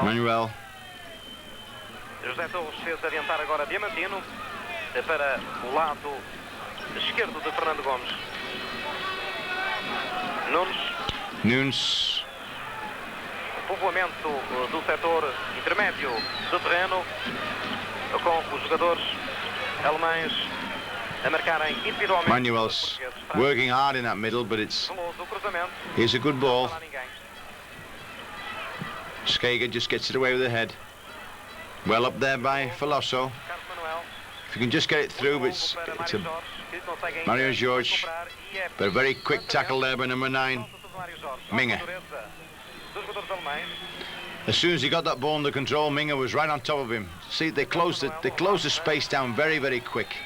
Manuel. José Torres fez adiantar agora Diamantino para o lado esquerdo de Fernando Gomes. Nunes. Povoamento do setor intermédio do terreno com os jogadores alemães a marcarem individualmente. Manuel's working hard in that middle, but here's a good ball. Skager just gets it away with the head. Well up there by Veloso. If you can just get it through, it's a Mario Jorge. But a very quick tackle there by number 9, Minge. As soon as he got that ball under control, Minge was right on top of him. See, they closed the space down very, very quick.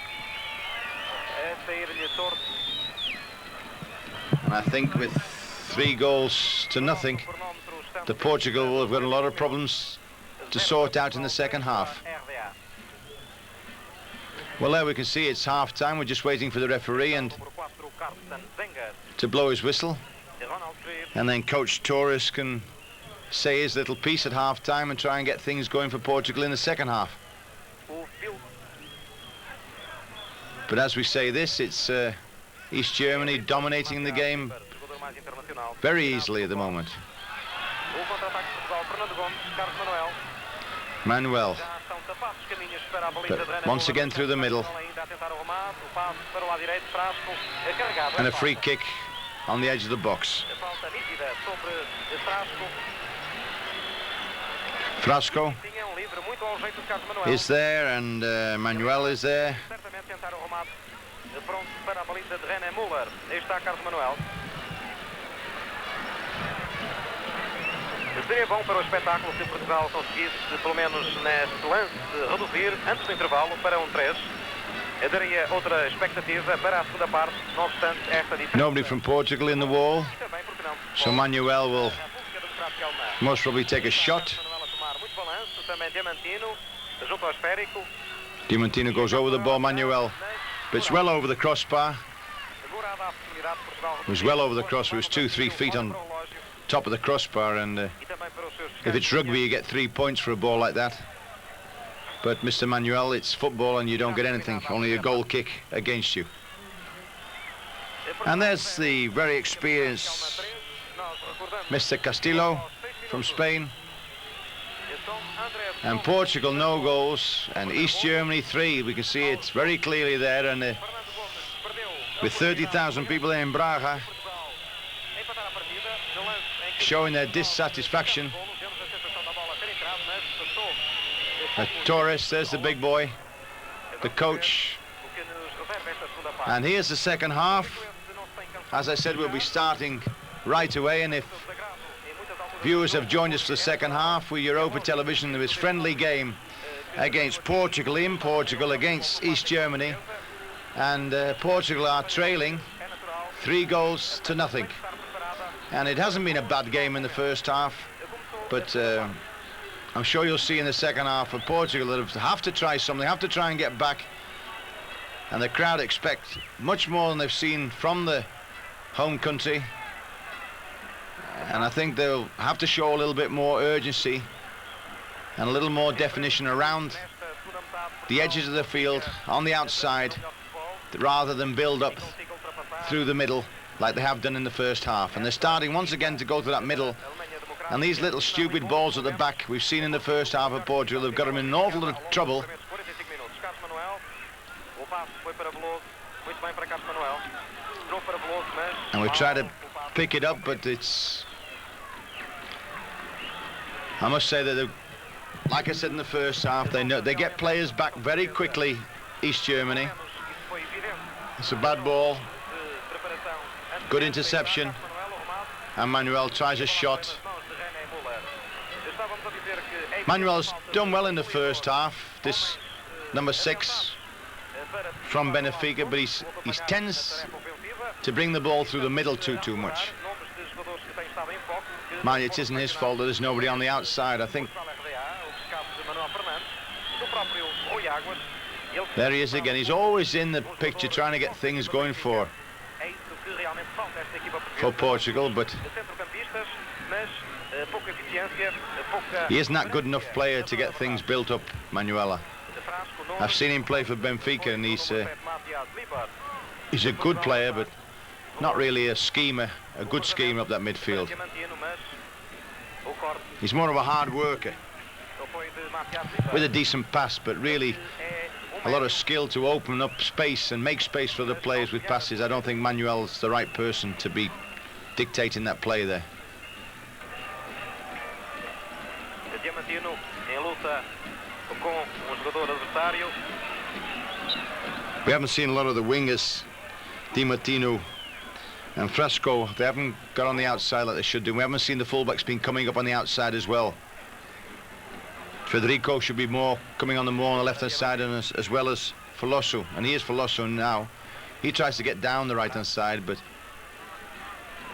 And I think with 3 goals to nothing, the Portugal will have got a lot of problems to sort out in the second half. Well, there we can see it's half time. We're just waiting for the referee and to blow his whistle, and then Coach Torres can say his little piece at half time and try and get things going for Portugal in the second half. But as we say this, it's East Germany dominating the game very easily at the moment. Manuel, but once again through the middle, and a free kick on the edge of the box. Frasco is there, and Manuel is there. Seria bom para o espetáculo se Portugal conseguisse, pelo menos neste lance, reduzir antes do intervalo para 3. Daria outra expectativa para a segunda parte, não obstante esta diferença. Nobody from Portugal in the wall, so Manuel will most probably take a shot. Diamantino goes over the ball, Manuel, but it's well over the crossbar. It was well over the crossbar. It was 2-3 feet on top of the crossbar, and if it's rugby you get 3 points for a ball like that. But Mr. Manuel, it's football and you don't get anything, only a goal kick against you. And there's the very experienced Mr. Castillo from Spain. And Portugal no goals, and East Germany 3. We can see it very clearly there, and with 30,000 people in Braga showing their dissatisfaction. Torres, there's the big boy, the coach. And here's the second half. As I said, we'll be starting right away, and if viewers have joined us for the second half, with Europa Television, there is friendly game against Portugal, in Portugal, against East Germany, and Portugal are trailing 3 goals to nothing. And it hasn't been a bad game in the first half, but I'm sure you'll see in the second half for Portugal that have to try something, have to try and get back. And the crowd expect much more than they've seen from the home country. And I think they'll have to show a little bit more urgency and a little more definition around the edges of the field, on the outside, rather than build up through the middle like they have done in the first half. And they're starting once again to go to that middle. And these little stupid balls at the back we've seen in the first half of Portugal have got them in an awful lot of trouble. And we try to pick it up, but it's... I must say that, like I said in the first half, they get players back very quickly, East Germany. It's a bad ball. Good interception. And Manuel tries a shot. Manuel's done well in the first half, this number 6 from Benfica, but he tends to bring the ball through the middle too much. Man, it isn't his fault that there's nobody on the outside. I think there he is again. He's always in the picture trying to get things going for Portugal, but he isn't that good enough player to get things built up, Manuela. I've seen him play for Benfica, and he's a good player, but not really a schemer, a good schemer up that midfield. He's more of a hard worker with a decent pass, but really a lot of skill to open up space and make space for the players with passes. I don't think Manuel's the right person to be dictating that play there. Diamantino em luta com jogador adversário. We haven't seen a lot of the wingers, Diamantino and Fresco. They haven't got on the outside like they should do. We haven't seen the fullbacks been coming up on the outside as well. Federico should be more coming on the left-hand side, and as well as Veloso, and he is Veloso now. He tries to get down the right-hand side, but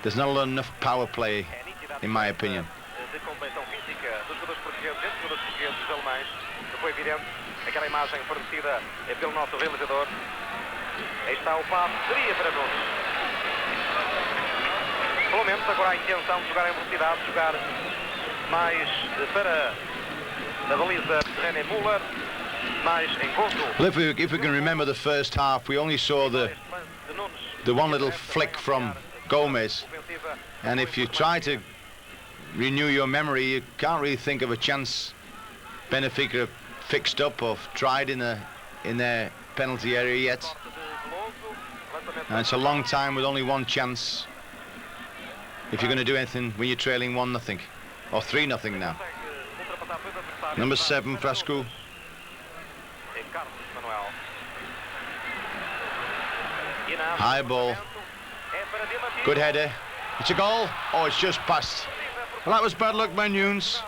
there's not enough power play, in my opinion. Foi evidente aquela imagem fornecida pelo nosso realizador. Aí está o passe, seria para Nunes. Pelo menos agora a intenção de jogar em velocidade, jogar mais para a baliza de René Müller, mais encontro. Well, if we can remember the first half, we only saw the one little flick from Gomez, and if you try to renew your memory, you can't really think of a chance Benfica fixed up or tried in their penalty area yet. And it's a long time with only one chance if you're going to do anything when you're trailing 1-0 or 3-0 now. Number 7, Fresco. High ball. Good header. It's a goal. Oh, it's just passed. Well, that was bad luck by Nunes.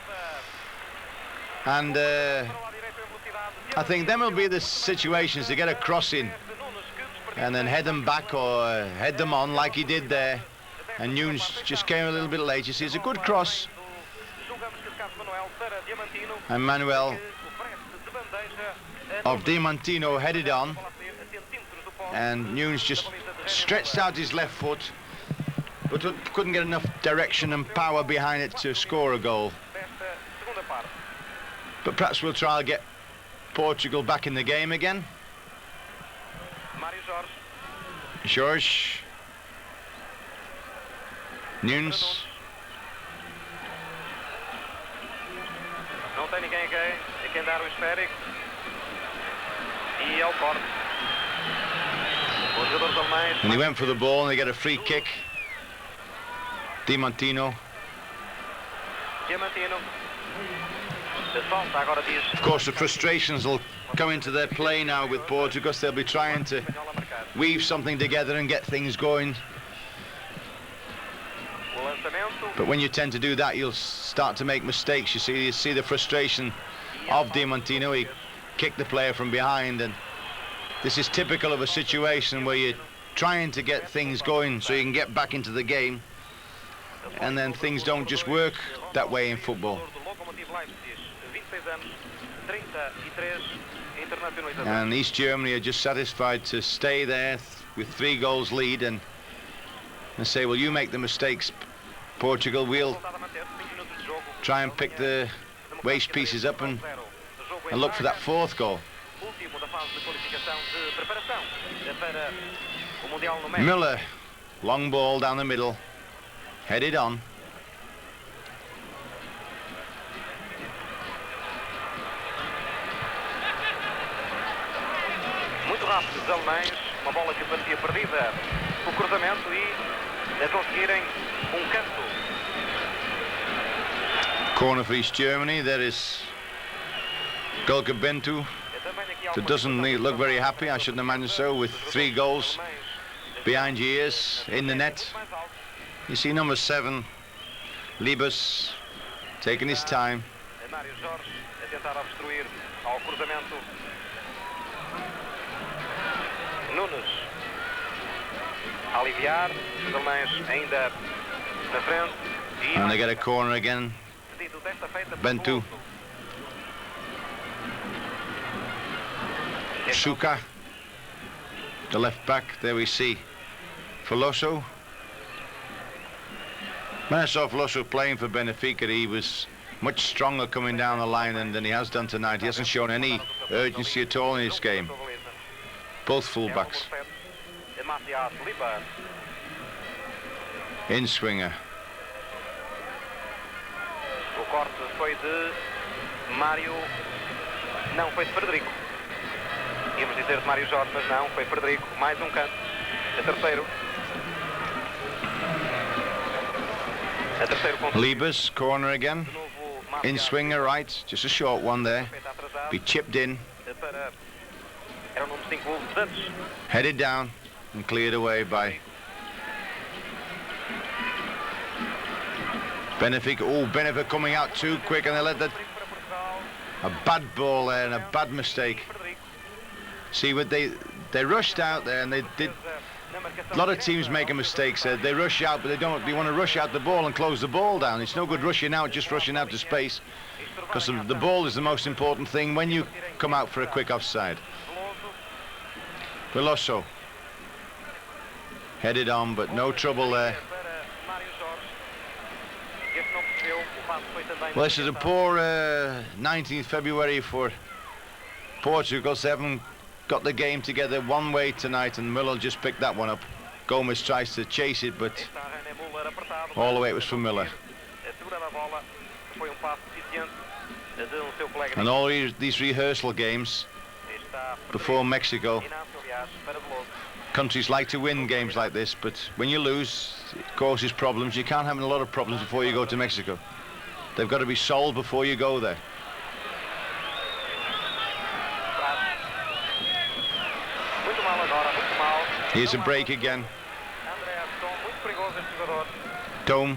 And I think them will be the situations to get a cross in and then head them back or head them on like he did there. And Nunes just came a little bit late. You see, it's a good cross. And Manuel of Diamantino headed on. And Nunes just stretched out his left foot, but couldn't get enough direction and power behind it to score a goal. But perhaps we'll try to get Portugal back in the game again. Jorge. Nunes. Não tem ninguém a quem dar o esférico. E é o corte. Os jogadores alemães. And he went for the ball and they get a free kick. Diamantino. Of course, the frustrations will come into their play now with Portugal, because they'll be trying to weave something together and get things going. But when you tend to do that, you'll start to make mistakes. You see the frustration of Diamantino. He kicked the player from behind, and this is typical of a situation where you're trying to get things going so you can get back into the game, and then things don't just work that way in football. And East Germany are just satisfied to stay there with 3 goals lead and say, well, you make the mistakes, Portugal, we'll try and pick the waste pieces up and look for that 4th goal. Müller, long ball down the middle, headed on. Muito rápido os alemães, uma bola que parecia perdida, o cruzamento e a conseguirem canto. Corner for East Germany. There is Golka Bentu. That doesn't look very happy, I shouldn't imagine so, with 3 goals behind your ears in the net. You see number 7, Libas, taking his time. Nunes aliviar, os alemães ainda na frente. And they get a corner again. Bentu. Suka, the left back. There we see Veloso. When I saw Veloso playing for Benfica, he was much stronger coming down the line than he has done tonight. He hasn't shown any urgency at all in his game. Both fullbacks. In swinger. O corte foi de Mário. Não, foi de Frederico. Íamos dizer de Mário Jorge, mas não, foi Frederico. Mais um canto. A terceiro. Liebers, corner again. In swinger right, just a short one there. Be chipped in. Headed down and cleared away by Benfica. Oh, Benfica coming out too quick, and they let that. A bad ball there and a bad mistake. See what they rushed out there, and they did. A lot of teams make mistakes. They rush out, but they don't. They want to rush out the ball and close the ball down. It's no good rushing out, just rushing out to space, because the ball is the most important thing when you come out for a quick offside. Veloso headed on, but no trouble there. Well, this is a poor 19th February for Portugal. They haven't got the game together one way tonight, and Müller just picked that one up. Gomez tries to chase it, but all the way it was for Müller. And all these rehearsal games before Mexico, countries like to win games like this, but when you lose, it causes problems. You can't have a lot of problems before you go to Mexico. They've got to be solved before you go there. Here's a break again. Dome.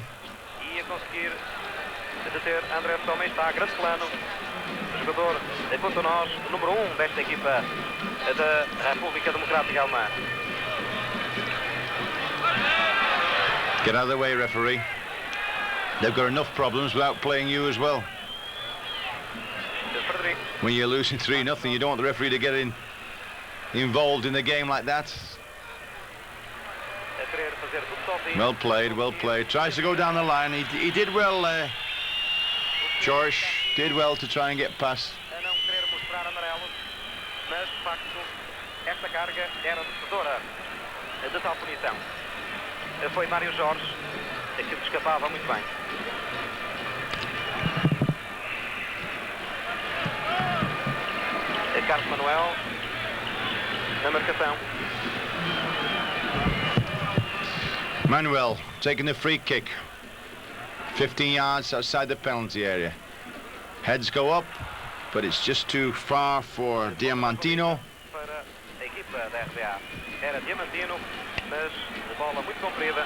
Jogador, quanto a nós, o número 1 desta equipa da República Democrática Alemã. Get out of the way, referee. They've got enough problems without playing you as well. When you're losing 3-0, you don't want the referee to get involved in the game like that. Well played, well played. Tries to go down the line. He did well there. George did well to try and get past. Foi Mário Jorge, aquilo escapava muito bem. Carlos Manuel na marcação. Manuel taking the free kick. 15 yards outside the penalty area. Heads go up, but it's just too far for Diamantino. Para a equipa da RDA. Era Diamantino, mas de bola muito comprida.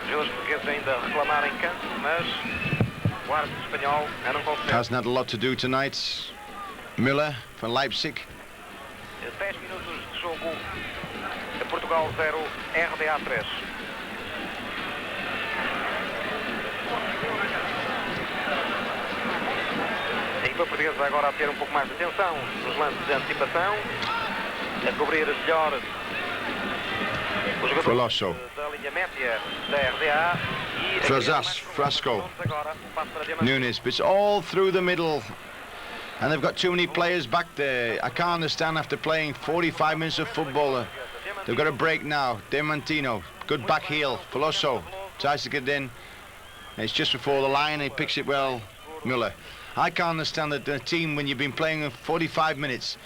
Os jogadores portugueses ainda a reclamar em campo, mas o árbitro espanhol não consegue. Hasn't had a lot to do tonight. Müller for Leipzig. 10 minutos de jogo. Portugal 0, RDA 3. A equipa portuguesa agora a ter um pouco mais de atenção nos lances de antecipação, a cobrir melhor os jogadores da linha média da RDA e Frasco, Nunes, but it's all through the middle. And they've got too many players back there. I can't understand after playing 45 minutes of football. They've got a break now. Diamantino, good back heel. Veloso tries to get in. It's just before the line. He picks it well. Müller. I can't understand that the team, when you've been playing 45 minutes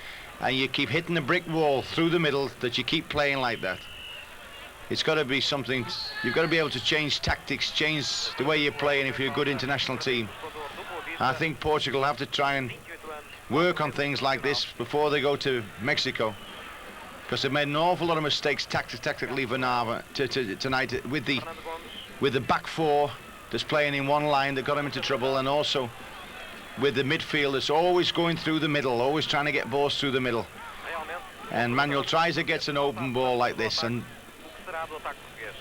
and you keep hitting the brick wall through the middle, that you keep playing like that. It's got to be something. You've got to be able to change tactics, change the way you're playing if you're a good international team. I think Portugal have to try and work on things like this before they go to Mexico, because they've made an awful lot of mistakes tactically tonight with the back four that's playing in one line that got them into trouble, and also with the midfield that's always going through the middle, always trying to get balls through the middle. And Manuel tries to get an open ball like this, and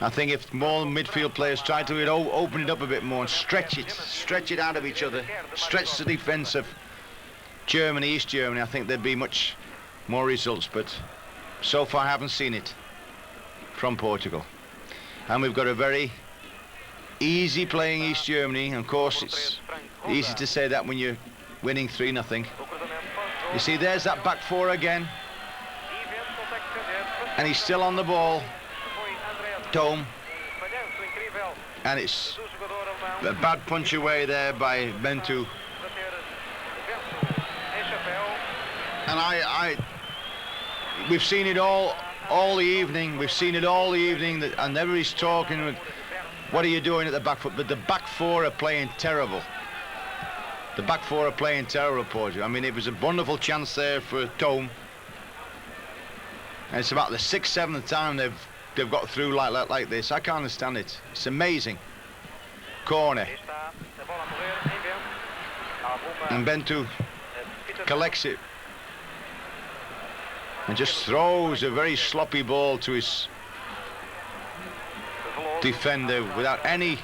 I think if more midfield players try to open it up a bit more and stretch it out of each other, stretch the defence of Germany, East Germany, I think there'd be much more results, but so far I haven't seen it from Portugal. And we've got a very easy playing East Germany, and of course it's easy to say that when you're winning 3-0. You see, there's that back four again, and he's still on the ball. Dome, and it's a bad punch away there by Bentu. And we've seen it all the evening. We've seen it all the evening, and everybody's talking. What are you doing at the back foot? But the back four are playing terrible. The back four are playing terrible, Portugal. I mean, it was a wonderful chance there for Tome. And it's about the 6th, 7th time they've got through like this. I can't understand it. It's amazing. Corner. And Bento collects it and just throws a very sloppy ball to his defender without any.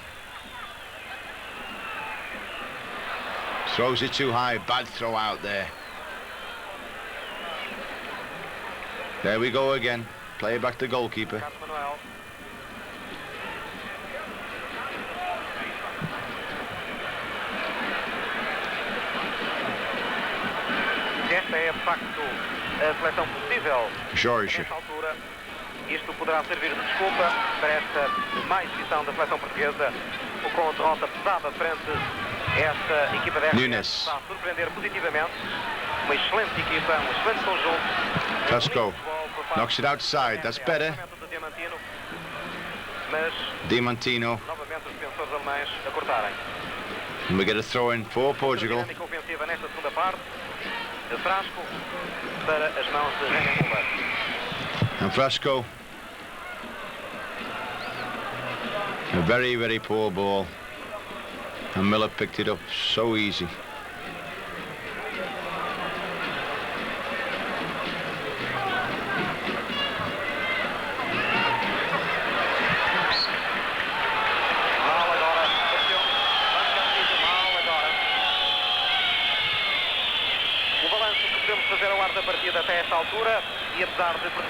Throws it too high. Bad throw out there. There we go again. Play it back to goalkeeper. Esta é, de facto, a seleção possível. Jorge. Nesta altura, isto poderá servir de desculpa para esta má exibição da seleção portuguesa, com a derrota pesada frente a esta equipa da Nunes. Está a surpreender positivamente. Uma excelente equipa, um excelente conjunto. Tasco knocks it outside. That's better. Mas Diamantino. novamente os defensores alemães a cortarem. And we get a throw in for Portugal. Dinâmica ofensiva nesta segunda parte. Frasco para as mãos de Renan Muller. And Frasco. A very, very poor ball. And Miller picked it up so easy.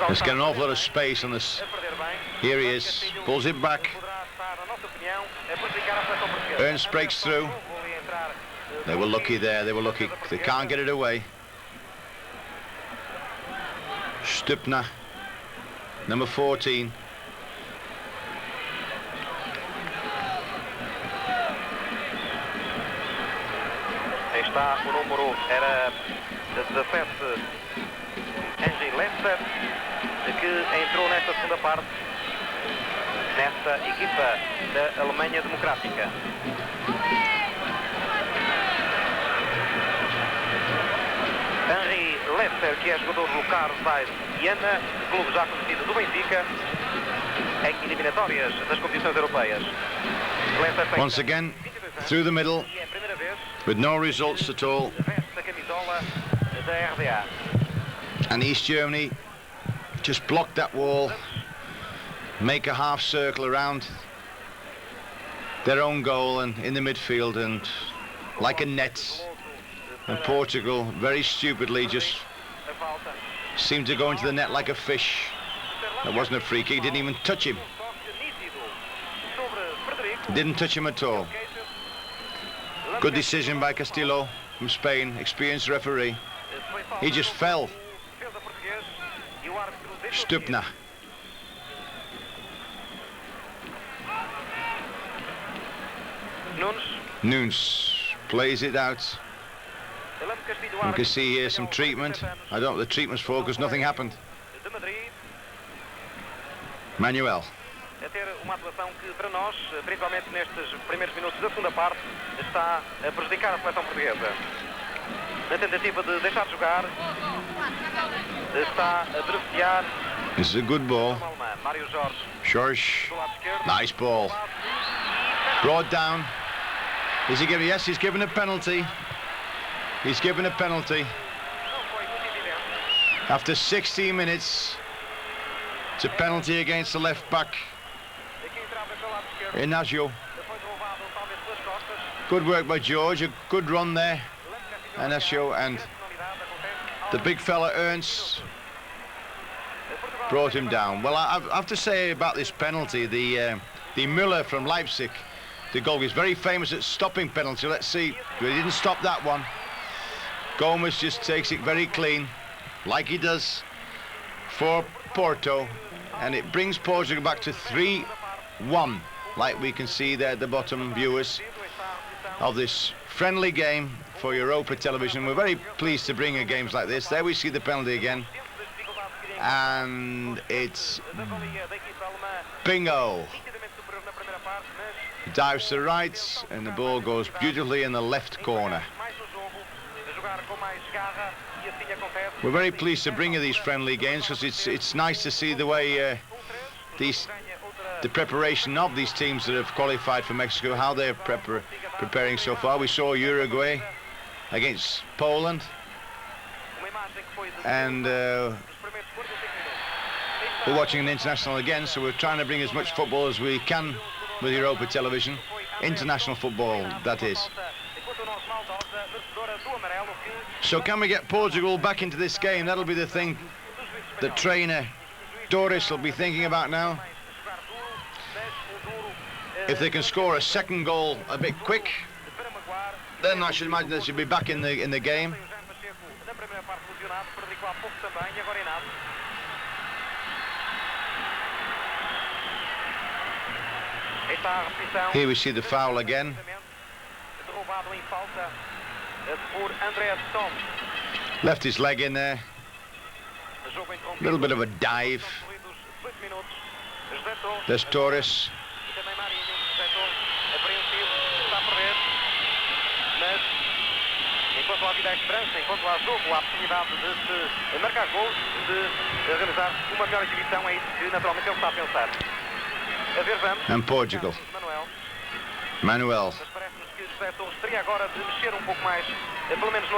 Let's get an awful lot of space on this. Here he is, pulls it back. Ernst breaks through. They were lucky there, they were lucky. They can't get it away. Stupna, number 14. Aí está o número, era 17, Henry Lester, que entrou nesta segunda parte, nesta equipa da Alemanha Democrática. Henry Lester, que é jogador do Carlsbad Viana, clube já conhecido do Benfica, em eliminatórias das competições europeias. Once again, through the middle, with no results at all. And East Germany just blocked that wall, make a half circle around their own goal and in the midfield, and like a net. And Portugal very stupidly just seemed to go into the net like a fish. That wasn't a free kick, didn't even touch him. Didn't touch him at all. Good decision by Castillo from Spain, experienced referee. He just fell. Stupna. Nunes plays it out. You can see here some treatment. I don't know what the treatment's for because nothing happened. Manuel. A ter uma atuação que para nós, principalmente nestes primeiros minutos da segunda parte, está a prejudicar a seleção portuguesa. Na tentativa de deixar de jogar, está a beneficiar. This is a good ball. Mário Jorge. Jorge. Nice ball. Brought down. Is he giving? Yes, he's given a penalty. He's given a penalty. After 16 minutes, it's a penalty against the left back. Inácio. Good work by George, a good run there. Inácio, and the big fella Ernst brought him down. Well, I have to say about this penalty, the Müller from Leipzig, the goal, is very famous at stopping penalty. Let's see, he didn't stop that one. Gomez just takes it very clean, like he does for Porto, and it brings Portugal back to 3-1, like we can see there at the bottom, viewers, of this friendly game for Europa television. We're very pleased to bring you games like this. There we see the penalty again. And it's bingo. He dives to the right, and the ball goes beautifully in the left corner. We're very pleased to bring you these friendly games because it's nice to see the way the preparation of these teams that have qualified for Mexico, how they're preparing so far. We saw Uruguay against Poland, and we're watching an international again, so we're trying to bring as much football as we can with Europa television. International football, that is. So can we get Portugal back into this game? That'll be the thing that trainer Doris will be thinking about now. If they can score a second goal a bit quick, then I should imagine they should be back in the game. Here we see the foul again. Left his leg in there. A little bit of a dive. There's Torres. Enquanto há vida, há esperança, enquanto há jogo, há oportunidade de se marcar gols, de realizar uma melhor exibição, é isso que naturalmente ele está a pensar. A ver, vamos. And Portugal. Manuel.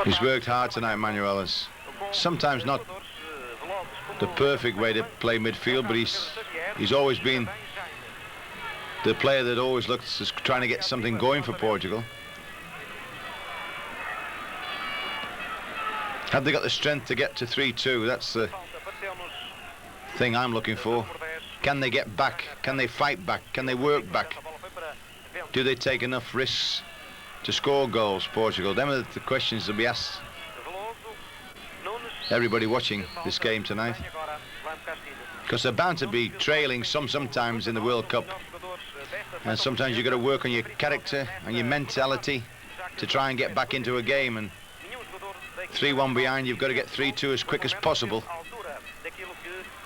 He's worked hard tonight, Manuel. It's sometimes not the perfect way to play midfield, but he's always been the player that always looks as trying to get something going for Portugal. Have they got the strength to get to 3-2? That's the thing I'm looking for. Can they get back? Can they fight back? Can they work back? Do they take enough risks to score goals, Portugal? Them are the questions that we ask everybody watching this game tonight. Because they're bound to be trailing sometimes in the World Cup. And sometimes you've got to work on your character and your mentality to try and get back into a game. And 3-1 behind, you've got to get 3-2 as quick as possible.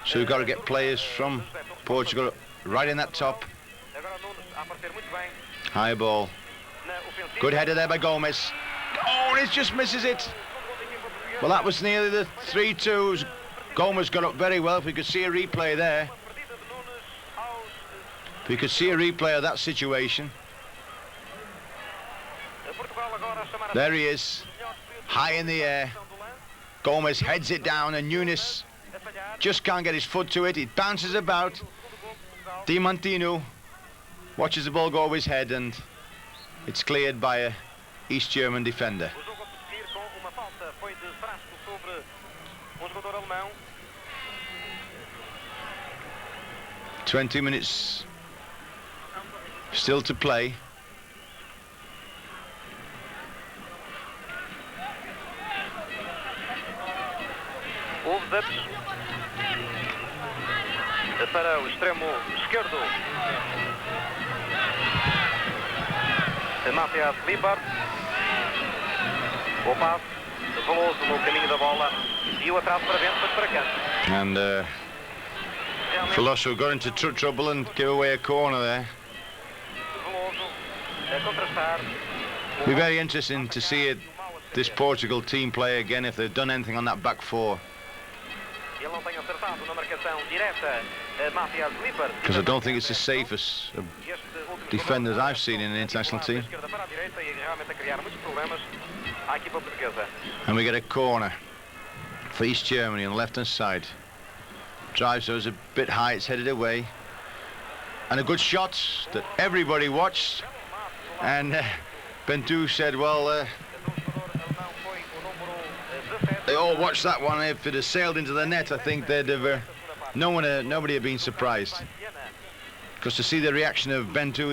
So you've got to get players from Portugal right in that top. High ball. Good header there by Gomez. Oh, and it just misses it. Well, that was nearly the 3-2. Gomez got up very well. If we could see a replay there. If we could see a replay of that situation. There he is. High in the air. Gomez heads it down, and Nunes just can't get his foot to it. It bounces about. Diamantino watches the ball go over his head, and it's cleared by a East German defender. 20 minutes still to play. Para o extremo esquerdo. Matthias Lippert. O passe veloso no caminho da bola e o atraso para dentro, mas para cá. And Veloso got into trouble and gave away a corner there. It'll be very interesting to see this Portugal team play again if they've done anything on that back four. Because I don't think it's the safest of defenders I've seen in an international team. And we get a corner for East Germany on the left-hand side. Drives those a bit high, it's headed away. And a good shot that everybody watched. And Bentu said, well, they all watched that one. If it had sailed into the net, I think they'd have, nobody had been surprised. Because to see the reaction of Bentu,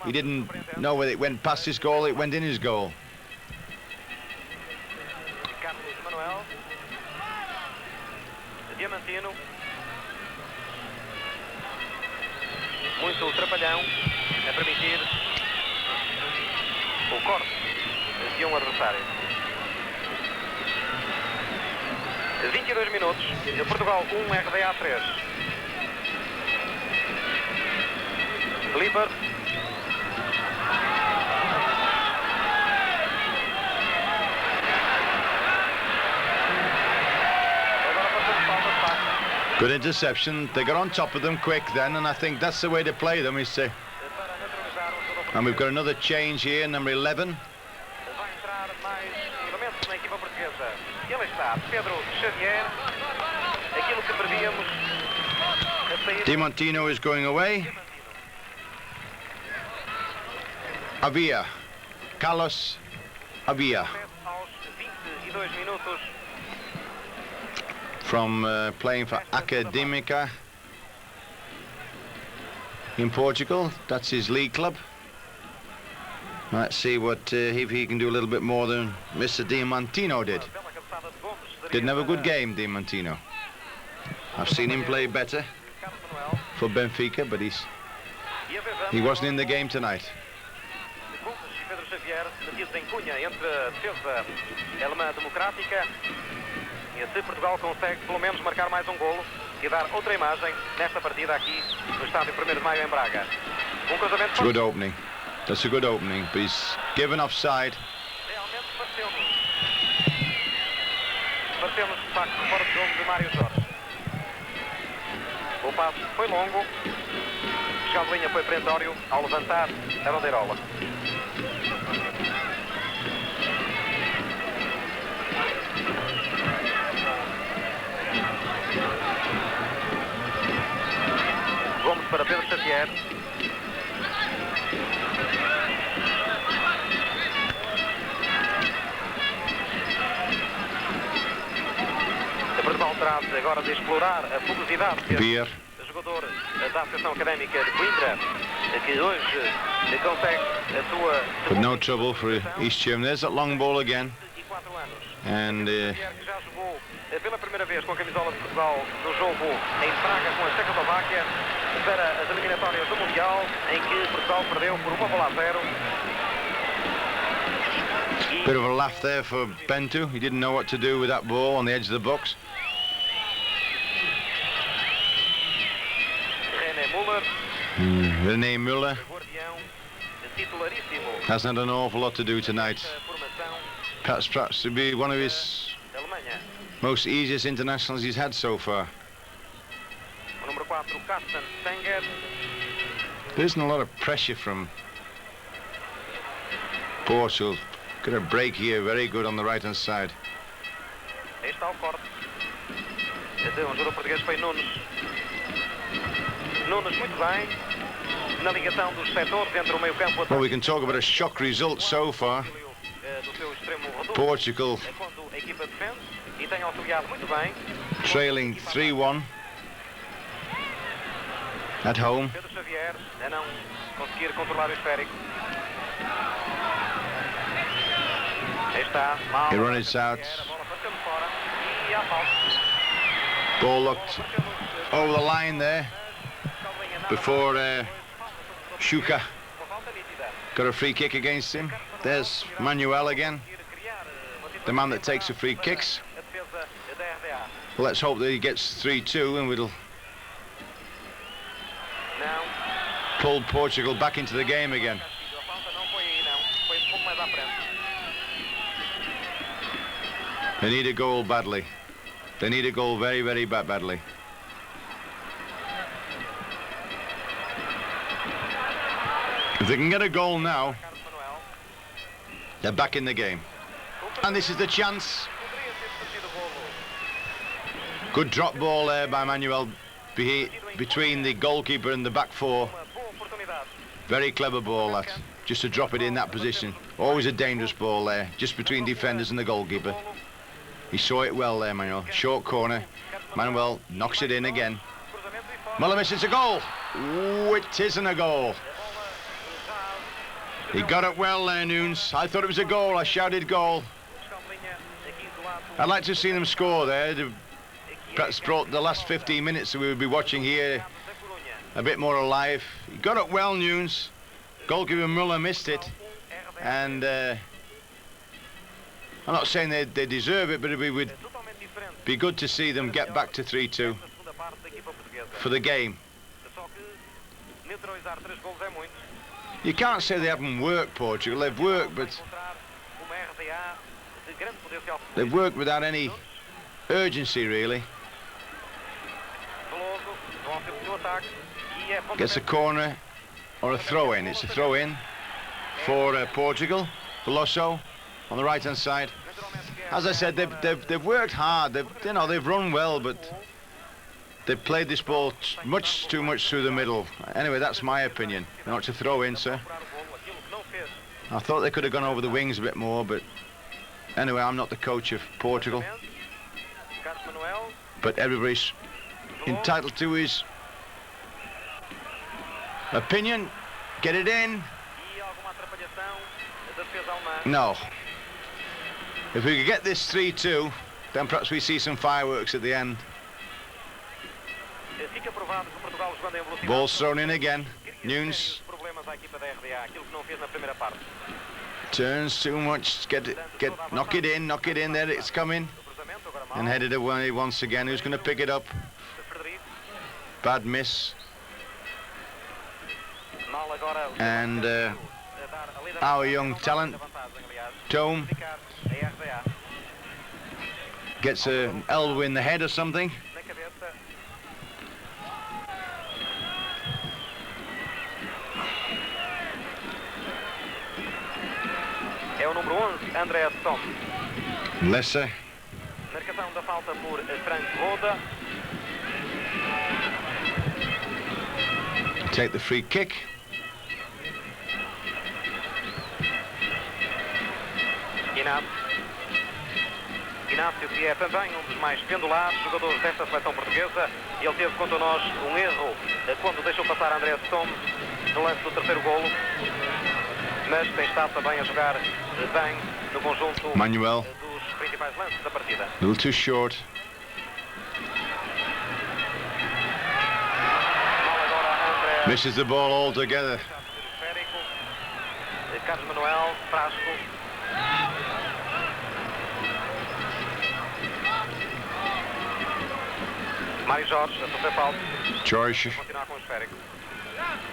he didn't know whether it went past his goal, it went in his goal. Muito trapalhão a permitir o corte de um adversário. 22 minutos, Portugal 1, RDA 3. Liber. Good interception. They got on top of them quick then, and I think that's the way to play them, is to... And we've got another change here, number 11. Di Montino is going away. Avia. Carlos Avia. From playing for Académica in Portugal. That's his league club. Let's see what if he can do a little bit more than Mr. Di Montino did. Didn't have a good game, Di Montino. I've seen him play better for Benfica, but he wasn't in the game tonight. E se Portugal consegue pelo menos marcar mais um golo e dar outra imagem nesta partida aqui no estádio 1º de Maio em Braga. Cruzamento. It's a good opening. That's a good opening, but he's given offside. Realmente pareceu-nos de facto fora de jogo de Mário Jorge. O passo foi longo. Chegando a linha foi perentório ao levantar a bandeirola. Gomes para Pedro Xavier. A Portugal trata agora de explorar a fugacidade deste jogador da Associação Académica de Coimbra, que hoje consegue a sua... But no trouble for East Germany. There's that long ball again. And já jogou pela primeira vez com a camisola de Portugal no jogo em Praga com a Checoslováquia para as eliminatórias do Mundial, em que Portugal perdeu por 1-0. bit of a laugh there for Bento. He didn't know what to do with that ball on the edge of the box. René Müller hasn't had an awful lot to do tonight. Perhaps to be one of his most easiest internationals he's had so far. There isn't a lot of pressure from Portugal. Got a break here, very good on the right hand side. Well, we can talk about a shock result so far. Portugal trailing 3-1 at home. He runs out. Ball looked over the line there before Schuka got a free kick against him. There's Manuel again, the man that takes the free kicks. Well, let's hope that he gets 3-2 and we'll pull Portugal back into the game again. They need a goal badly. They need a goal very, very badly. If they can get a goal now, they're back in the game. And this is the chance. Good drop ball there by Manuel between the goalkeeper and the back four. Very clever ball, that. Just to drop it in that position. Always a dangerous ball there, just between defenders and the goalkeeper. He saw it well there, Manuel. Short corner. Manuel knocks it in again. Muller misses a goal. Ooh, it isn't a goal. He got it well there, Nunes. I thought it was a goal. I shouted goal. I'd like to see them score there. They've perhaps brought the last 15 minutes that we would be watching here a bit more alive. He got it well, Nunes. Goalkeeper Muller missed it. And I'm not saying they deserve it, but it would be good to see them get back to 3-2 for the game. You can't say they haven't worked, Portugal. They've worked, but they've worked without any urgency, really. Gets a corner or a throw-in. It's a throw-in for Portugal. Veloso on the right-hand side. As I said, they've worked hard. They've run well, but they've played this ball much too much through the middle. Anyway, that's my opinion. Not to throw in, sir. I thought they could have gone over the wings a bit more, but anyway, I'm not the coach of Portugal. But everybody's entitled to his opinion. Get it in. No. If we could get this 3-2, then perhaps we see some fireworks at the end. Ball's thrown in again. Nunes turns too much. Knock it in. There it's coming. And headed away once again. Who's going to pick it up? Bad miss. And our young talent, Tome, gets an elbow in the head or something. É o número 11, André Tom. Lesser. Marcação da falta por Frank Roda. Take the free kick. Inácio, que é também um dos mais pendulados jogadores desta seleção portuguesa. Ele teve contra nós um erro quando deixou passar André Tom no lance do terceiro golo. Mas tem estado também a jogar bem no conjunto Manuel. dos principais lances da partida. A little too short. Misses the ball altogether. Carlos Manuel, Frasco. Mário Jorge, a sofrer falta. Jorge. Continuar com o esférico.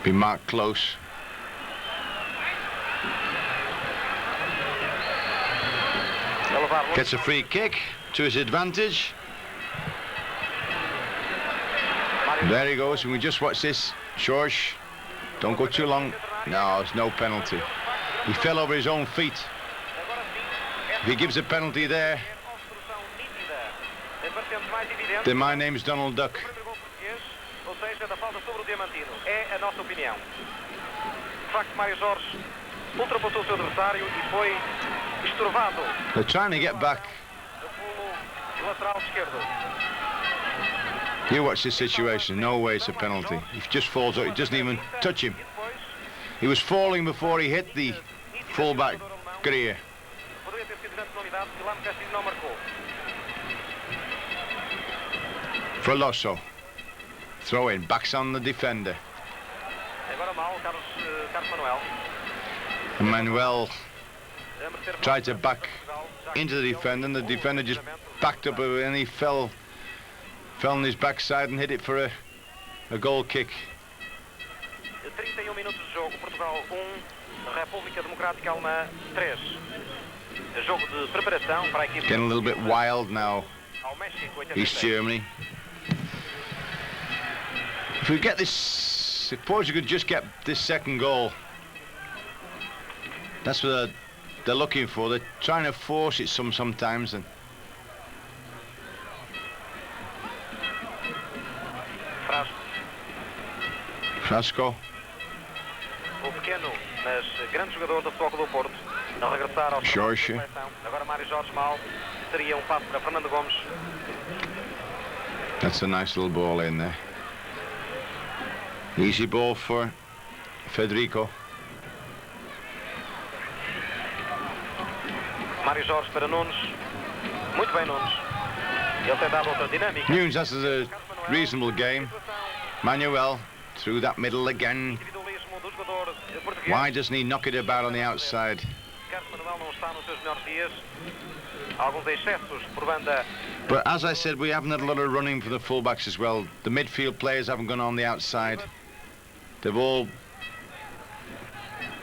Be marked close. Gets a free kick to his advantage. There he goes. And we just watch this. Jorge, don't go too long. No, it's no penalty. He fell over his own feet. If he gives a penalty there, then my name's Donald Duck. They're trying to get back. You watch this situation. No way it's a penalty. He just falls out. He doesn't even touch him. He was falling before he hit the fullback, Greer. Veloso. Throw in. Backs on the defender. Manuel tried to back into the defender, and the defender just backed up, and he fell on his backside and hit it for a goal kick. 31 minutos de jogo, Portugal 1, República Democrática Alemã 3. Jogo de preparação para a equipe. Getting a little bit wild now. East Germany. If we get this, if Portugal could just get this second goal, that's what they're looking for. They're trying to force it sometimes. And Frasco. O pequeno, mas grande jogador do Futebol do Porto, a regressar ao Jorge. Agora Mário Jorge mal, seria passo para Fernando Gomes. That's a nice little ball in there. Easy ball for Federico. Mário Jorge para Nunes. Muito bem, Nunes. Ele tem dado outra dinâmica. Nunes, that's a reasonable game. Manuel through that middle again. Why doesn't he knock it about on the outside? Manuel não está nos seus melhores dias. Alguns excessos por banda. But as I said, we haven't had a lot of running for the fullbacks as well. The midfield players haven't gone on the outside. They've all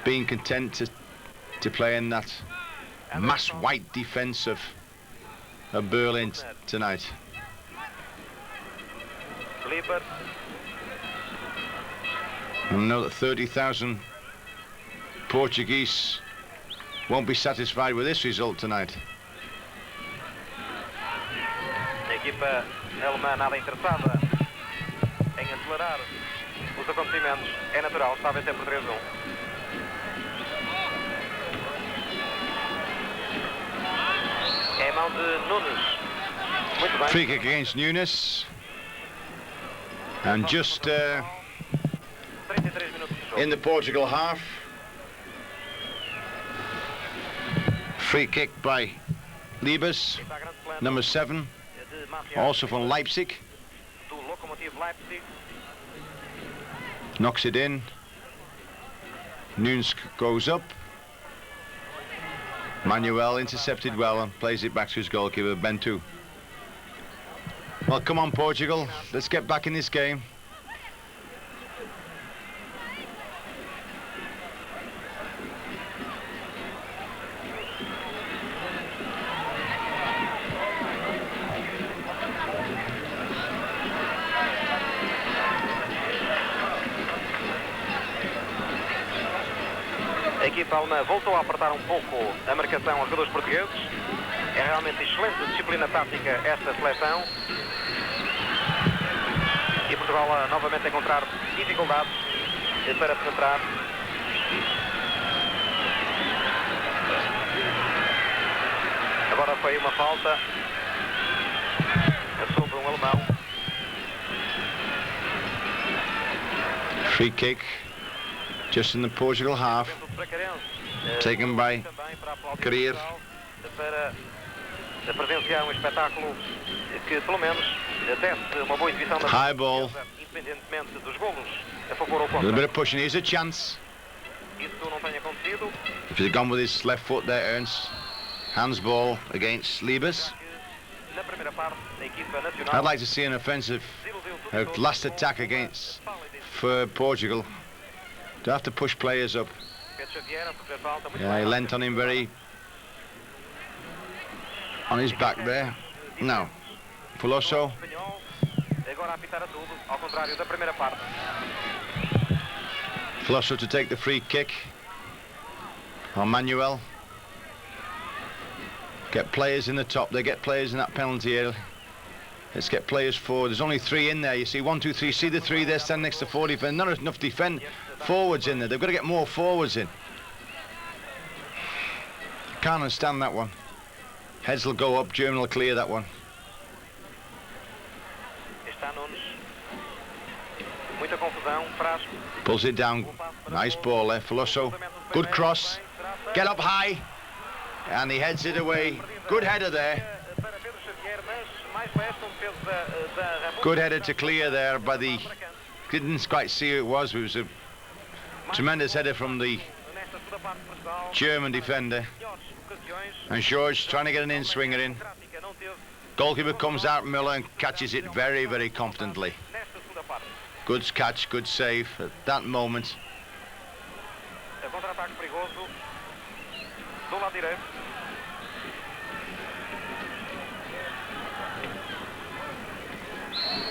been content to play in that mass white defence of Berlin tonight. I know that 30,000 Portuguese won't be satisfied with this result tonight. A equipa alemã nada interessada em acelerar os acontecimentos. É natural, está a vencer por 3-1. É a mão de Nunes. Muito bem. Free kick against Nunes. And just in the Portugal half. Free kick by Liebers, number 7, also from Leipzig. Knocks it in. Nunes goes up. Manuel intercepted well and plays it back to his goalkeeper, Bentu. Well, come on, Portugal. Let's get back in this game. A equipa alemã voltou a apertar um pouco a marcação aos jogadores portugueses. É realmente excelente disciplina tática esta seleção. E Portugal novamente a encontrar dificuldades para penetrar. Agora foi uma falta sobre um alemão. Free kick just in the Portugal half, taken by Career. Para presenciar espetáculo que pelo menos desse uma boa exibição da high ball, independentemente dos golos a favor ou a contra. little bit of pushing. Here's a chance. Isso não tem acontecido. If he'd gone with his left foot there, Ernst. Handsball against Liebers. Na primeira parte, a equipa nacional. I'd like to see an offensive last attack against for Portugal. To have to push players up. Yeah, he leant on him very on his back there. No. Veloso. Veloso to take the free kick. Or Manuel. Get players in the top. They get players in that penalty area. Let's get players forward. There's only 3 in there. You see 1, 2, 3. See the 3 there standing next to 4 defenders. Not enough forwards in there. They've got to get more forwards in. Can't understand that one. Heads will go up. German will clear that one. Pulls it down. Nice ball there. Veloso. Good cross. Get up high. And he heads it away. Good header there. Good header to clear there by the... Didn't quite see who it was. It was a tremendous header from the German defender. And George trying to get an in-swinger in. Goalkeeper comes out, Müller, and catches it very, very confidently. Good catch, good save at that moment.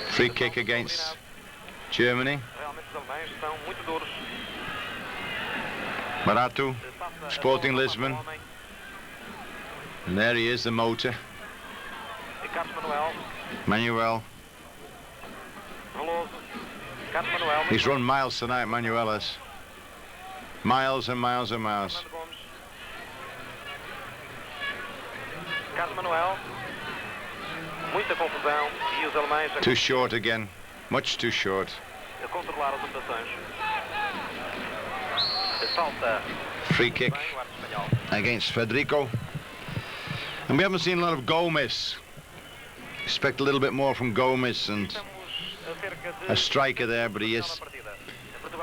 Free kick against Germany. Maratu, Sporting Lisbon. And there he is, the motor. Manuel. He's run miles tonight, Manuel has. Miles and miles and miles. Too short again. Much too short. Free kick against Federico. And we haven't seen a lot of Gomez. Expect a little bit more from Gomez and a striker there, but he is.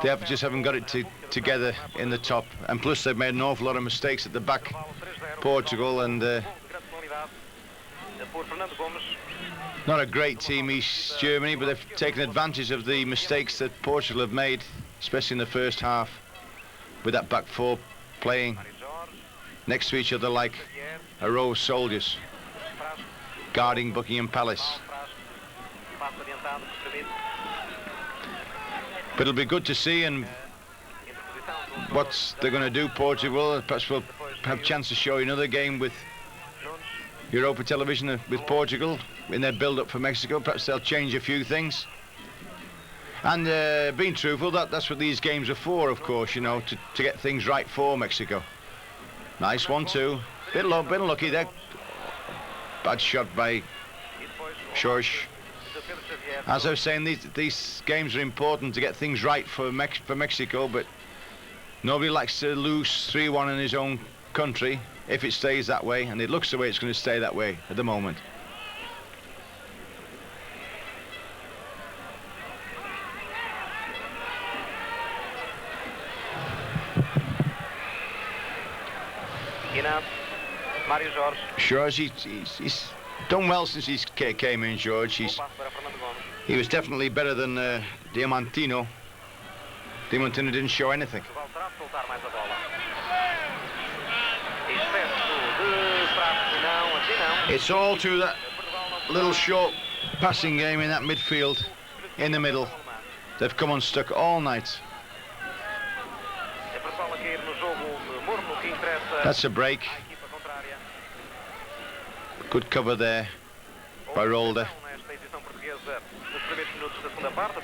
They just haven't got it together in the top. And plus they've made an awful lot of mistakes at the back, Portugal, and Fernando Gomes. Not a great team, East Germany, but they've taken advantage of the mistakes that Portugal have made, especially in the first half, with that back four playing next to each other like a row of soldiers guarding Buckingham Palace. But it'll be good to see and what they're going to do, Portugal. Perhaps we'll have a chance to show you another game with Europa Television with Portugal in their build-up for Mexico. Perhaps they'll change a few things. And being truthful, that's what these games are for, of course, you know, to get things right for Mexico. Nice 1-2. Bit unlucky there. Bad shot by Schorsch. As I was saying, these games are important to get things right for Mexico, but nobody likes to lose 3-1 in his own country if it stays that way, and it looks the way it's going to stay that way at the moment. George, he's done well since he came in, George. He was definitely better than Diamantino. Diamantino didn't show anything. It's all to that little short passing game in that midfield, in the middle. They've come unstuck all night. That's a break. Good cover there by Rolder.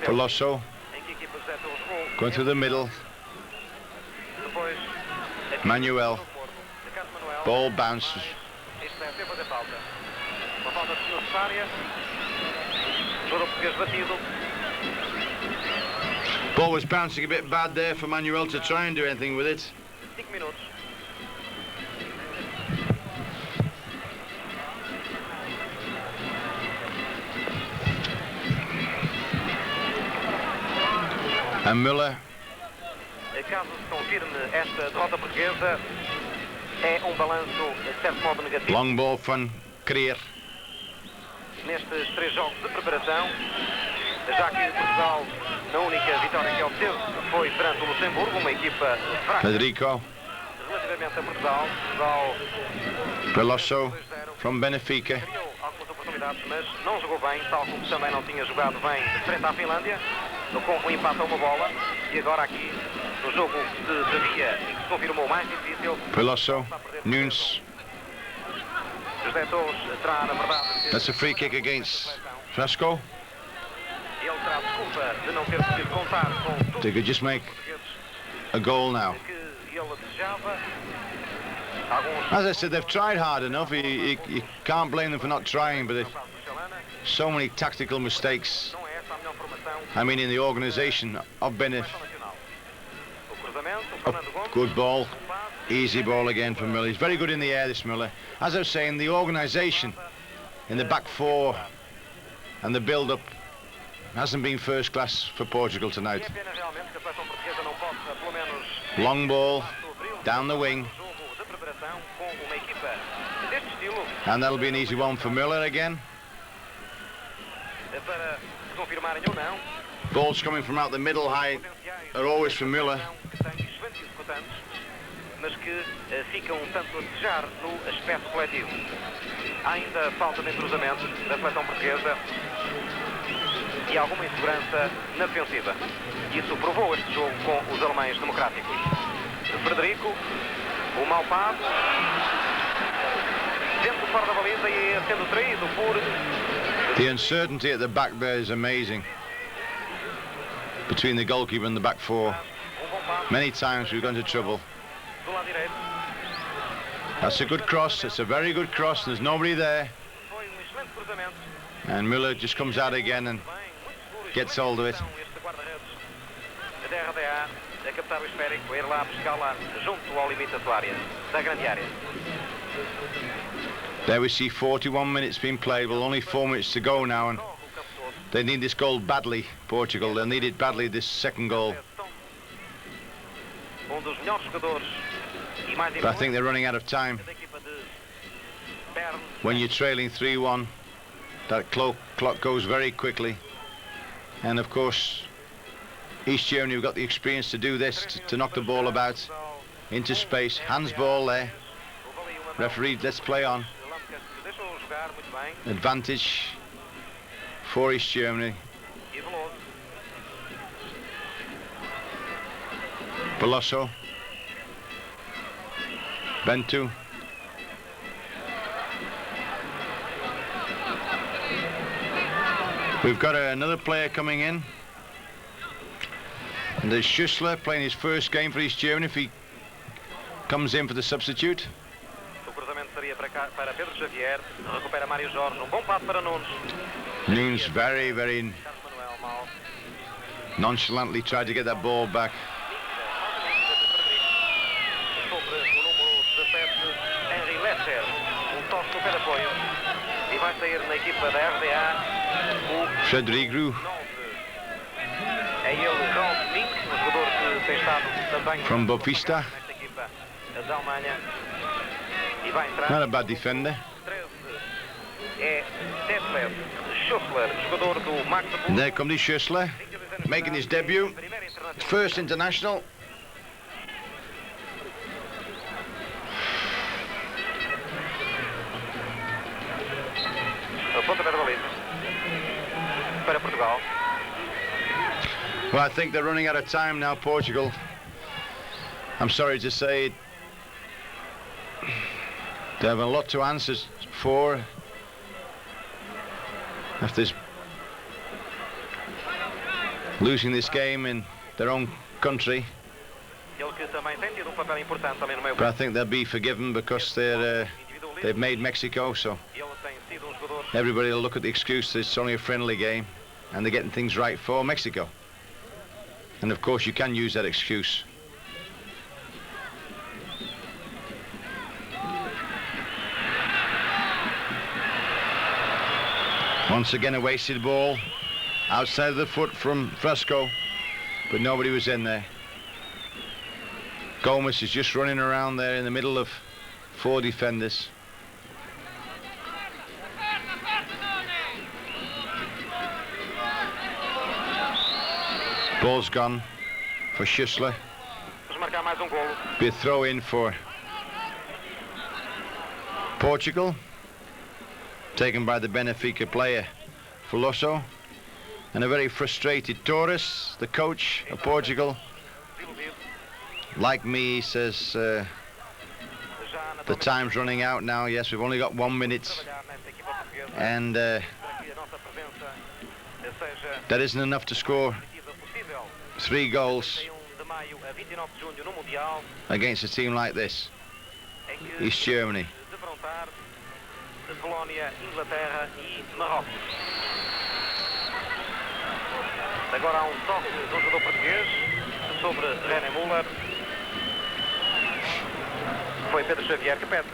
Veloso going through the middle. Manuel. Ball bounces. Ball was bouncing a bit bad there for Manuel to try and do anything with it. And Müller. Caso se confirme esta derrota portuguesa, é balanço de certo modo negativo. Long ball from Krier. Nestes 3 jogos de preparação, já que Portugal, na única vitória que obteve, foi perante o Luxemburgo, uma equipa fraca. Federico. Relativamente a Portugal, Veloso from Benfica. criou algumas oportunidades, mas não jogou bem, tal como também não tinha jogado bem frente à Finlândia, com um empate a uma bola, e agora aqui, no jogo de Sevilla, que se confirmou mais difícil. Veloso, Nunes. José Torres terá, na verdade, That's a free kick against Fresco. ele terá desculpa de não ter podido contar com tudo They could just make a goal now. que ele desejava. Alguns As I said, they've tried hard enough. You can't blame them for not trying, but there's so many tactical mistakes. não é essa a melhor formação I mean, in the organisation of Benef. nacional. O cruzamento, Fernando Gomes. Good ball. Easy ball again from Müller. He's very good in the air, this Müller. As I was saying, the organisation in the back four and the build-up hasn't been first class for Portugal tonight. É pena realmente que a seleção portuguesa não possa, pelo menos, Long ball, down the wing. jogo de preparação com uma equipa deste estilo, And that'll be an easy one for Müller again. para se confirmarem ou não. Balls coming from out the middle high are always for Müller. Que tem excelentes executantes, mas que ficam um tanto a desejar no aspecto coletivo. Há ainda falta de entrosamento da seleção portuguesa e alguma insegurança na defensiva. Isso provou este jogo com os alemães democráticos. Frederico, o mau passe, dentro fora da baliza e sendo traído por... The uncertainty at the back there is amazing. Between the goalkeeper and the back four. bom passe Many times we've gone into trouble. do lado direito. That's a good cross. It's a very good cross. There's nobody there. Foi excelente cruzamento. And Müller just comes out again and Bem, muito seguro. gets hold of it. Este guarda-redes da RDA a captar o esférico, a ir lá buscá-la junto ao limite da sua área, da grande área. There we see 41 minutes being played. Well, only 4 minutes to go now, and Corre o campo todo. they need this goal badly, Portugal. They need it badly, this second goal. Dos melhores jogadores e mais But I think they're running out of time. da equipa de Bern. When you're trailing 3-1 That clock goes very quickly. And of course, East Germany have got the experience to do this, to knock the ball about into space. Handsball there. Referee, let's play on. Advantage for East Germany. Veloso. Bentu. We've got another player coming in. And there's Schussler playing his first game for East Germany if he comes in for the substitute. Nunes very, very nonchalantly tried to get that ball back. Frederico from Bopista. Not a bad defender. And there comes Schussler, making his debut, his first international. Well, I think they're running out of time now, Portugal. I'm sorry to say, they have a lot to answer for after losing this game in their own country. But I think they'll be forgiven because they've made Mexico, so everybody will look at the excuse that it's only a friendly game and they're getting things right for Mexico. And of course you can use that excuse. Once again a wasted ball outside of the foot from Fresco, but nobody was in there. Gomez is just running around there in the middle of 4 defenders. Ball's gone for Schussler. Be a throw in for Portugal, taken by the Benfica player Veloso, and a very frustrated Torres, the coach of Portugal. Like me, he says the time's running out now. Yes, we've only got 1 minute, and that isn't enough to score 3 goals against a team like this, East Germany. Agora há toque do jogador português sobre René Müller. Foi Pedro Xavier que pede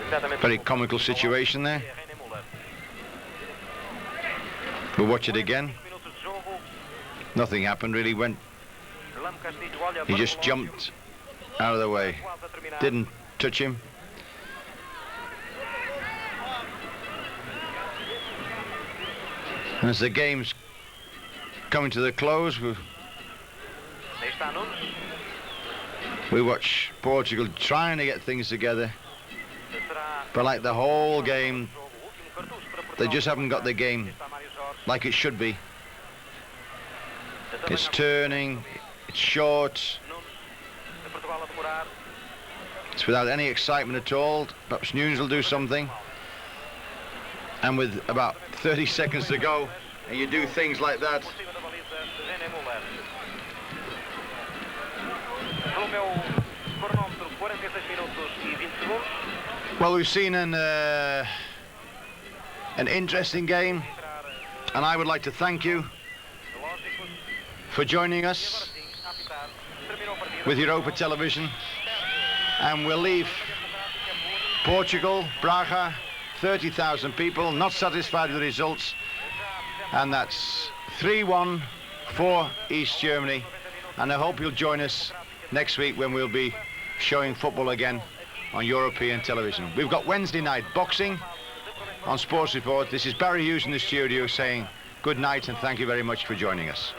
exatamente. Very comical situation there. We'll watch it again. Nothing happened really. He just jumped out of the way. Didn't touch him. And as the game's coming to the close, we watch Portugal trying to get things together, but like the whole game, they just haven't got the game like it should be. It's turning, it's short, it's without any excitement at all. Perhaps Nunes will do something, and with about 30 seconds to go, and you do things like that. Well, we've seen an interesting game, and I would like to thank you for joining us with Europa Television. And we'll leave Portugal, Braga, 30,000 people, not satisfied with the results, and that's 3-1 for East Germany. And I hope you'll join us next week when we'll be showing football again on European television. We've got Wednesday night boxing, on Sports Report. This is Barry Hughes in the studio saying good night and thank you very much for joining us.